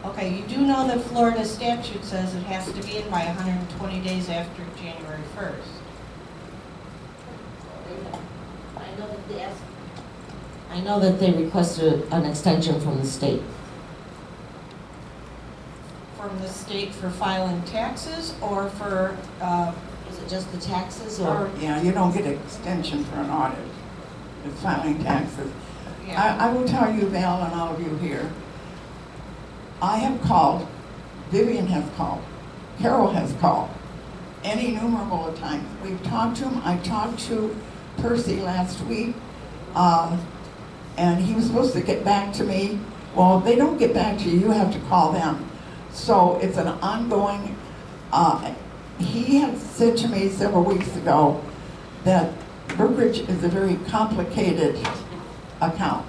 Okay, you do know that Florida statute says it has to be in by 120 days after January 1st. I know that they requested an extension from the state. From the state for filing taxes or for, Is it just the taxes or? Yeah, you don't get an extension for an audit. It's filing taxes. yeah. I will tell you, Val, and all of you here, I have called, Vivian has called, Carol has called, any innumerable of times. We've talked to him. I talked to Percy last week, and he was supposed to get back to me. Well, they don't get back to you. You have to call them. So it's an ongoing, he had said to me several weeks ago that Brookridge is a very complicated account,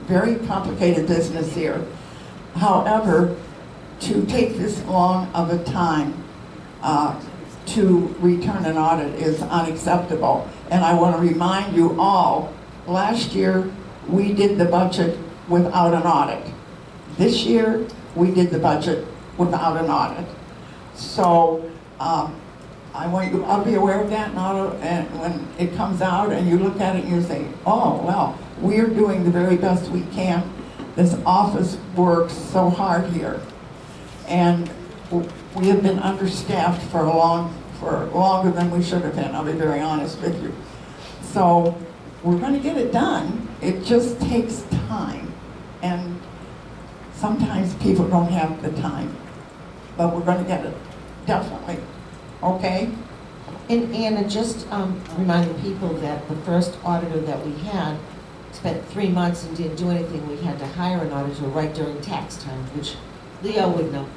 very complicated business here. However, to take this long of a time to return an audit is unacceptable. And I want to remind you all, last year we did the budget without an audit. This year we did the budget without an audit. So I want you all to be aware of that, and when it comes out and you look at it and you say, oh, well, we're doing the very best we can. This office works so hard here. And we have been understaffed for for longer than we should have had, I'll be very honest with you. So we're gonna get it done. It just takes time. And sometimes people don't have the time. But we're gonna get it, definitely. Okay? And Anna, just reminding people that the first auditor that we had spent 3 months and didn't do anything. We had to hire an auditor right during tax time, which Leo would know.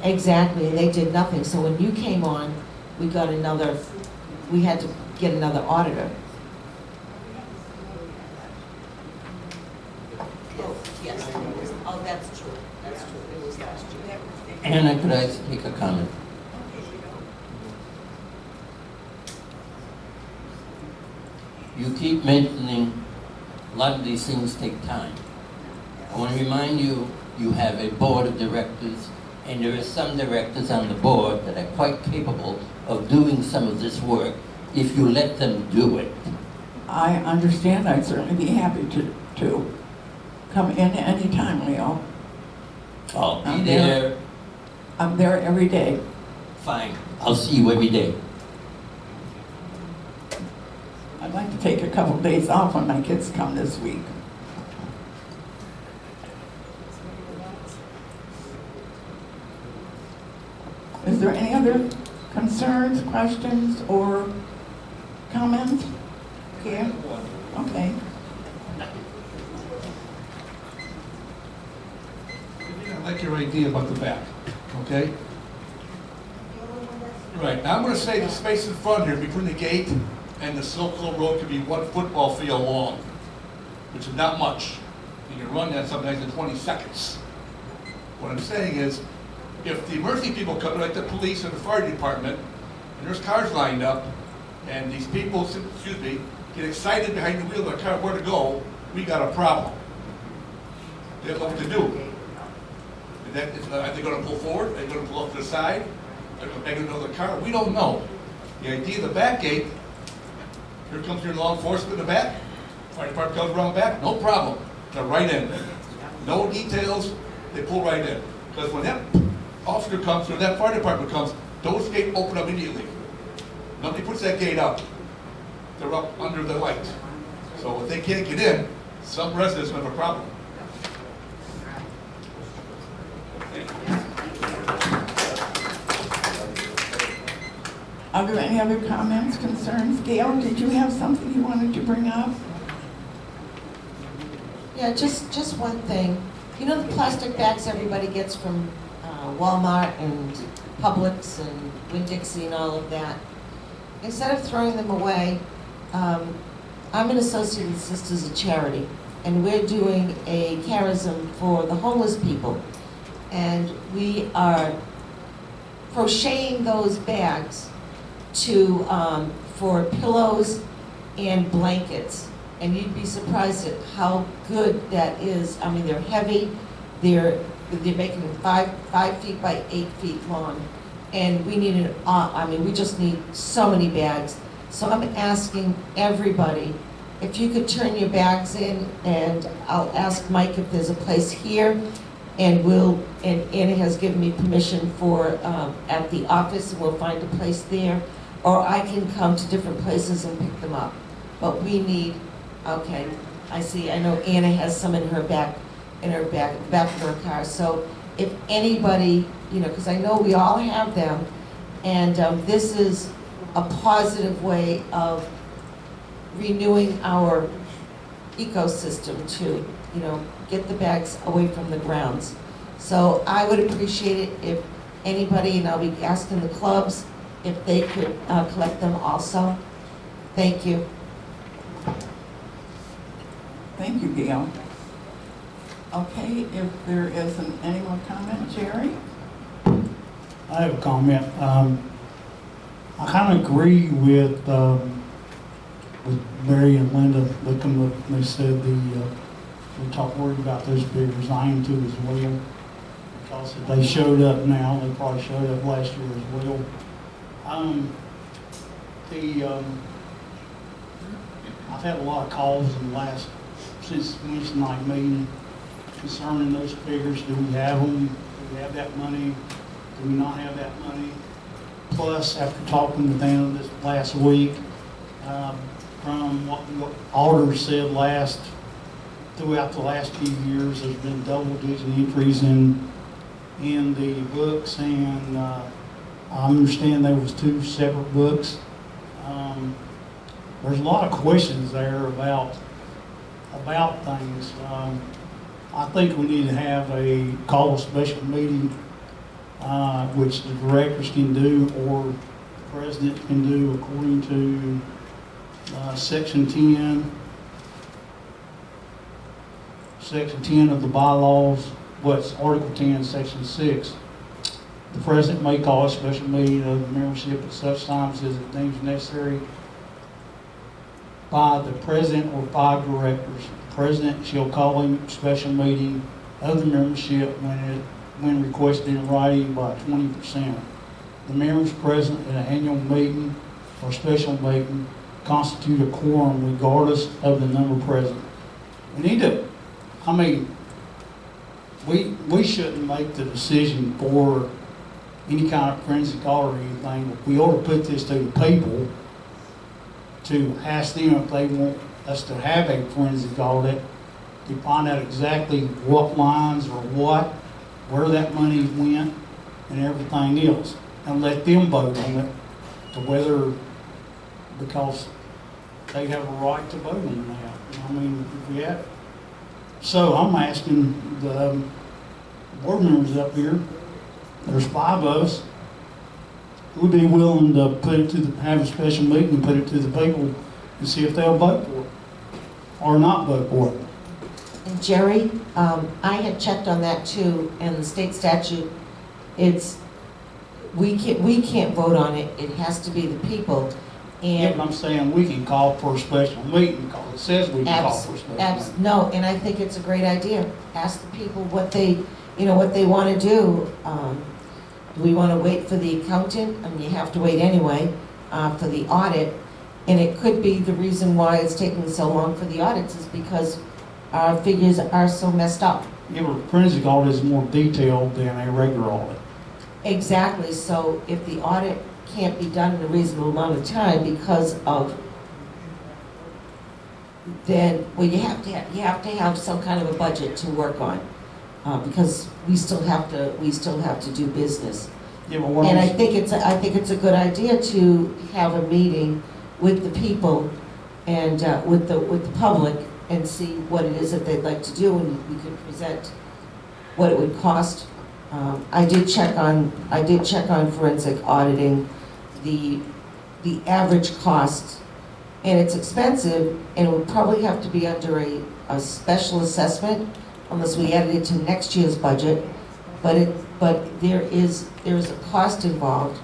Exactly, and they did nothing. So when you came on, we had to get another auditor. Yes, oh, that's true, that's true, it was last year. Anna, could I make a comment? You keep mentioning a lot of these things take time. I want to remind you, you have a board of directors, and there are some directors on the board that are quite capable of doing some of this work if you let them do it. I understand. I'd certainly be happy to come in anytime, Leo. I'll be there. I'm there every day. Fine. I'll see you every day. I'd like to take a couple of days off when my kids come this week. Is there any other concerns, questions, or comments? Here? Okay. I like your idea about the back, okay? Right, now I'm gonna say the space in front here between the gate and the Silk Hill Road could be 1 football field long, which is not much. You can run that sometimes in 20 seconds. What I'm saying is, if the emergency people come, like the police and the fire department, and there's cars lined up, and these people, excuse me, get excited behind the wheel of the car where to go, we got a problem. They don't know what to do. Are they going to pull forward? Are they going to pull off to the side? Are they going to bang another car? We don't know. The idea of the back gate, here comes your law enforcement in the back, fire department comes around the back, no problem. They're right in. No details, they pull right in. Because when that officer comes, or that fire department comes, those gates open up immediately. Nobody puts that gate up. They're up under the light. So if they can't get in, some residents have a problem. Are there any other comments, concerns? Gail, did you have something you wanted to bring up? Yeah, just one thing. You know the plastic bags everybody gets from Walmart and Publix and Winn-Dixie and all of that? Instead of throwing them away, I'm an Associated Sisters of Charity, and we're doing a charism for the homeless people. And we are crocheting those bags to for pillows and blankets, and you'd be surprised at how good that is. I mean, they're heavy. They're making them 5 feet by 8 feet long, and we need an. I mean, we just need so many bags. So I'm asking everybody if you could turn your bags in, and I'll ask Mike if there's a place here. And Anna has given me permission for, at the office, and we'll find a place there. Or I can come to different places and pick them up. But we need, okay, I see, I know Anna has some in her back of her car. So if anybody, you know, because I know we all have them, and this is a positive way of renewing our ecosystem to, you know, get the bags away from the grounds. So I would appreciate it if anybody, and I'll be asking the clubs if they could collect them also. Thank you. Thank you, Gail. Okay, if there isn't any more comment, Jerry? I have a comment. I kind of agree with Mary and Linda. They said we worried about those figures. I am too as well. Because if they showed up now, they probably showed up last year as well. I've had a lot of calls since Wednesday night meeting concerning those figures. Do we have them? we have that money? Do we not have that money? Plus, after talking with them this last week, from what the auditors said throughout the last few years, there's been double-digit increase in the books, and I understand there was 2 separate books. There's a lot of questions there about things. I think we need to call a special meeting, which the directors can do or the president can do according to Section 10 of the bylaws, what's Article 10, Section 6. The president may call a special meeting of the membership at such times as it deems necessary by the president or 5 directors. The president shall call a special meeting of the membership when requested in writing by 20%. The members present at an annual meeting or special meeting constitute a quorum regardless of the number present. We shouldn't make the decision for any kind of forensic audit or anything. We ought to put this to the people to ask them if they want us to have a forensic audit, to find out exactly what lines or where that money went and everything else, and let them vote on it to whether, because they have a right to vote on that. I mean, if we have. So I'm asking the board members up here, there's 5 of us, who would be willing to have a special meeting and put it to the people and see if they'll vote for it or not vote for it. And Jerry, I had checked on that too, and the state statute, we can't vote on it. It has to be the people. And Yeah, but I'm saying we can call for a special meeting because it says we can call for a special meeting. No, and I think it's a great idea. Ask the people what they want to do. Do we want to wait for the accountant? I mean, you have to wait anyway for the audit. And it could be the reason why it's taking so long for the audits is because our figures are so messed up. Yeah, but forensic audit is more detailed than a regular audit. Exactly. So if the audit can't be done in a reasonable amount of time because of, then, well, you have to have some kind of a budget to work on, because we still have to do business. Yeah, but And I think it's a good idea to have a meeting with the people and with the public and see what it is that they'd like to do, and we could present what it would cost. I did check on forensic auditing, the average cost, and it's expensive, and it would probably have to be under a special assessment unless we added it to next year's budget. But there is a cost involved.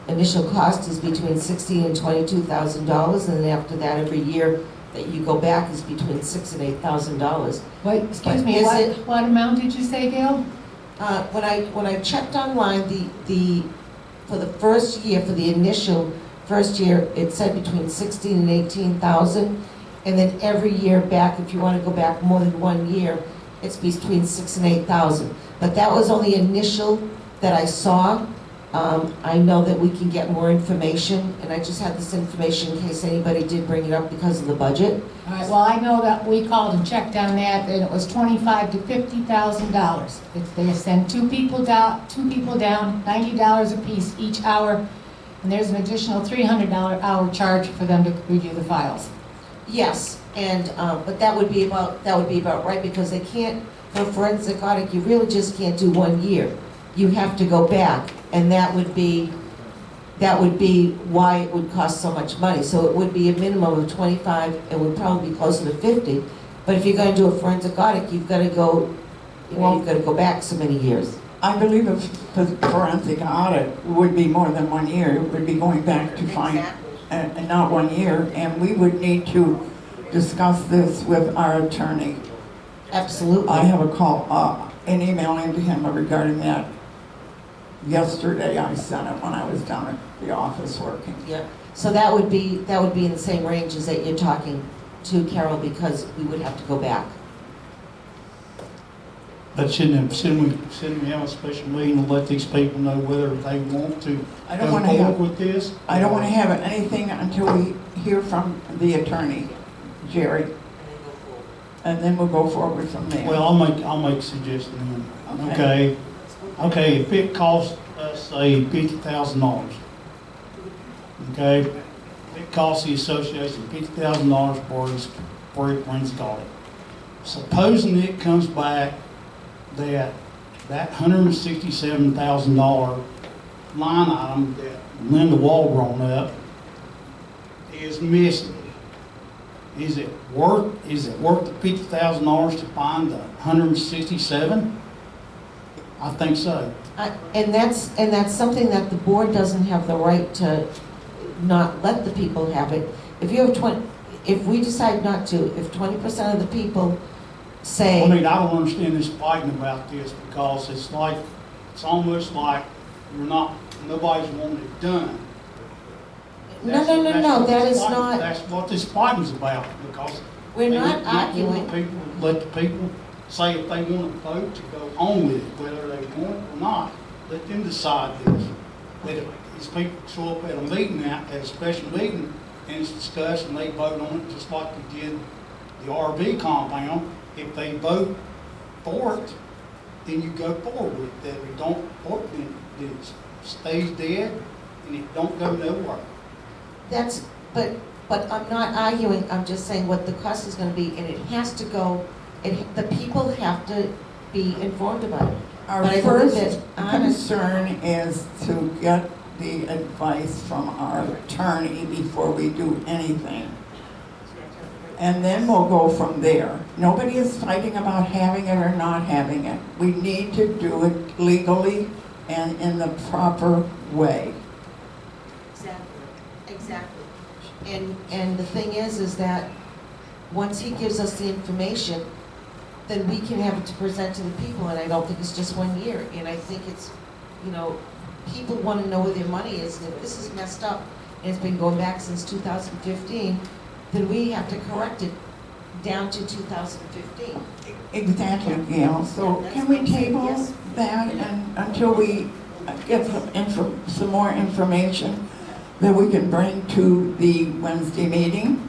Initial cost is between $16,000 and $22,000, and then after that, every year that you go back is between $6,000 and $8,000. Wait, excuse me, what amount did you say, Gail? When I checked online, for the first year, for the initial first year, it said between $16,000 and $18,000, and then every year back, if you want to go back more than 1 year, it's between $6,000 and $8,000. But that was only initial that I saw. I know that we can get more information, and I just had this information in case anybody did bring it up because of the budget. All right, well, I know that we called and checked on that, and it was $25,000 to $50,000. If they send two people down, $90 apiece each hour, and there's an additional $300 hour charge for them to review the files. Yes, and but that would be about right, because they can't, for forensic audit, you really just can't do 1 year. You have to go back, and that would be why it would cost so much money. So it would be a minimum of 25, it would probably be closer to 50. But if you're going to do a forensic audit, you've got to go, you've got to go back so many years. I believe a forensic audit would be more than 1 year. It would be going back to find, and not 1 year. And we would need to discuss this with our attorney. Absolutely. I have a call, an email into him regarding that. Yesterday I sent it when I was down at the office working. Yeah. So that would be in the same range as that you're talking to, Carol, because we would have to go back. But shouldn't we have a special meeting to let these people know whether they want to I don't go want to forward have, with this? I don't want to have anything until we hear from the attorney, Jerry. And then we'll go forward from there. Well, I'll make a suggestion then. Okay. Okay, if it costs us, say, $50,000, okay? If it costs the association $50,000 for a forensic audit. Supposing it comes back that $167,000 line item that Linda Wall brought up is missing. Is it worth the $50,000 to find the 167? I think so. And that's something that the board doesn't have the right to not let the people have it. If you have if we decide not to, if 20% of the people say. I mean, I don't understand this fighting about this because it's almost like nobody's wanting it done. No, that is not. That's what this fighting's about, because We're not arguing. Let the people say if they want to vote to go on with it, whether they want it or not. Let them decide this. That if these people show up at a meeting, at a special meeting, and it's discussed and they vote on it, just like we did the RV compound. If they vote for it, then you go forward with it. If you don't vote, then it stays dead and it don't go nowhere. But I'm not arguing, I'm just saying what the cost is gonna be, and it has to go, the people have to be informed about it. Our But I first believe that honest- concern is to get the advice from our attorney before we do anything. And then we'll go from there. Nobody is fighting about having it or not having it. We need to do it legally and in the proper way. Exactly. And the thing is that once he gives us the information, then we can have it to present to the people, and I don't think it's just 1 year. And I think it's, people want to know where their money is, and if this is messed up, and it's been going back since 2015, then we have to correct it down to 2015. Exactly, Gail. So can we table Yes. that until we get some more information that we can bring to the Wednesday meeting,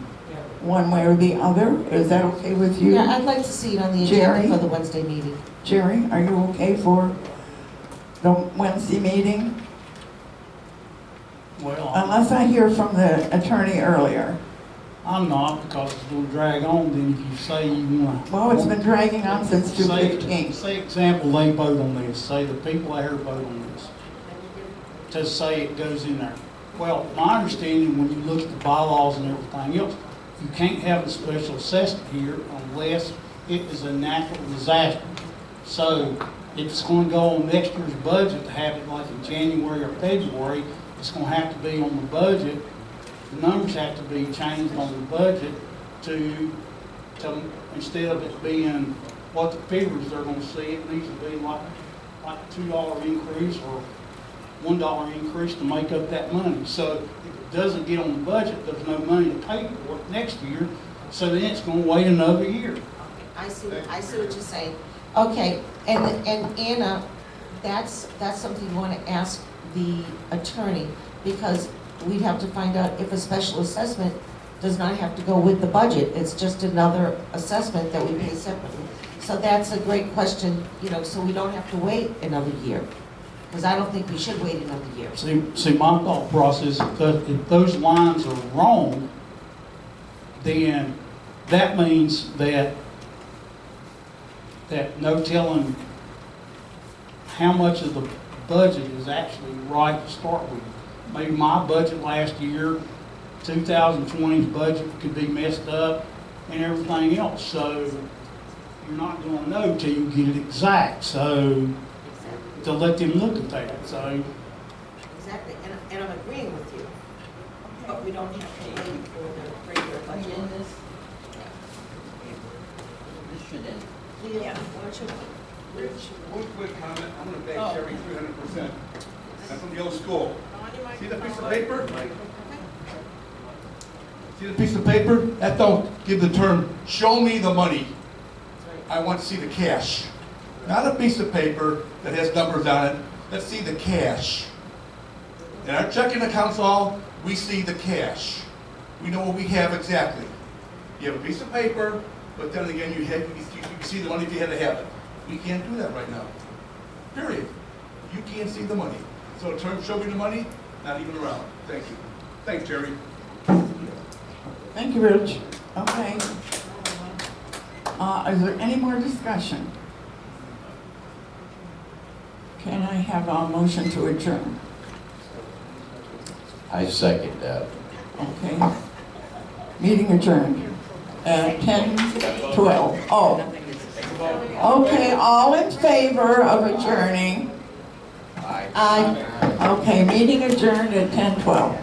one way or the other? Is that okay with you? Yeah, I'd like to see it on the Jerry? agenda for the Wednesday meeting. Jerry, are you okay for the Wednesday meeting? Well, Unless I hear from the attorney earlier. I'm not, because it's going to drag on. Then if you say you want to. Well, it's been dragging on since 2:15. Say example, they vote on this. Say the people out here vote on this. Just say it goes in there. Well, my understanding, when you look at the bylaws and everything else, you can't have a special assessment here unless it is a natural disaster. So if it's going to go on next year's budget to have it like in January or February, it's going to have to be on the budget. The numbers have to be changed on the budget to instead of it being what the figures they're going to see, it needs to be like a $2 increase or $1 increase to make up that money. So if it doesn't get on the budget, there's no money to pay for it next year. So then it's going to wait another year. I see what you're saying. Okay, and Anna, that's something you want to ask the attorney, because we'd have to find out if a special assessment does not have to go with the budget. It's just another assessment that we pay separately. So that's a great question, so we don't have to wait another year. Because I don't think we should wait another year. See, my thought process, if those lines are wrong, then that means that no telling how much of the budget is actually right to start with. Maybe my budget last year, 2020's budget could be messed up and everything else. So you're not going to know till you get it exact. So to let them look at that. So Exactly, and I'm agreeing with you. But we don't have to wait for the regular budget. This should end. Yeah. One quick comment, I'm gonna beg Sherry 300%. I'm from the old school. See the piece of paper? See the piece of paper? That don't give the term, show me the money. I want to see the cash. not a piece of paper that has numbers on it. Let's see the cash. In our checking accounts all, we see the cash. We know what we have exactly. You have a piece of paper, but then again, you see the money if you had to have it. We can't do that right now. Period. You can't see the money. So the term, show me the money, not even around. Thank you. Thanks, Jerry. Thank you, Rich. Okay. Is there any more discussion? Can I have a motion to adjourn? I second that. Okay. Meeting adjourned at 10:12. Oh. Okay, all in favor of adjourning? Aye. Okay, meeting adjourned at 10:12.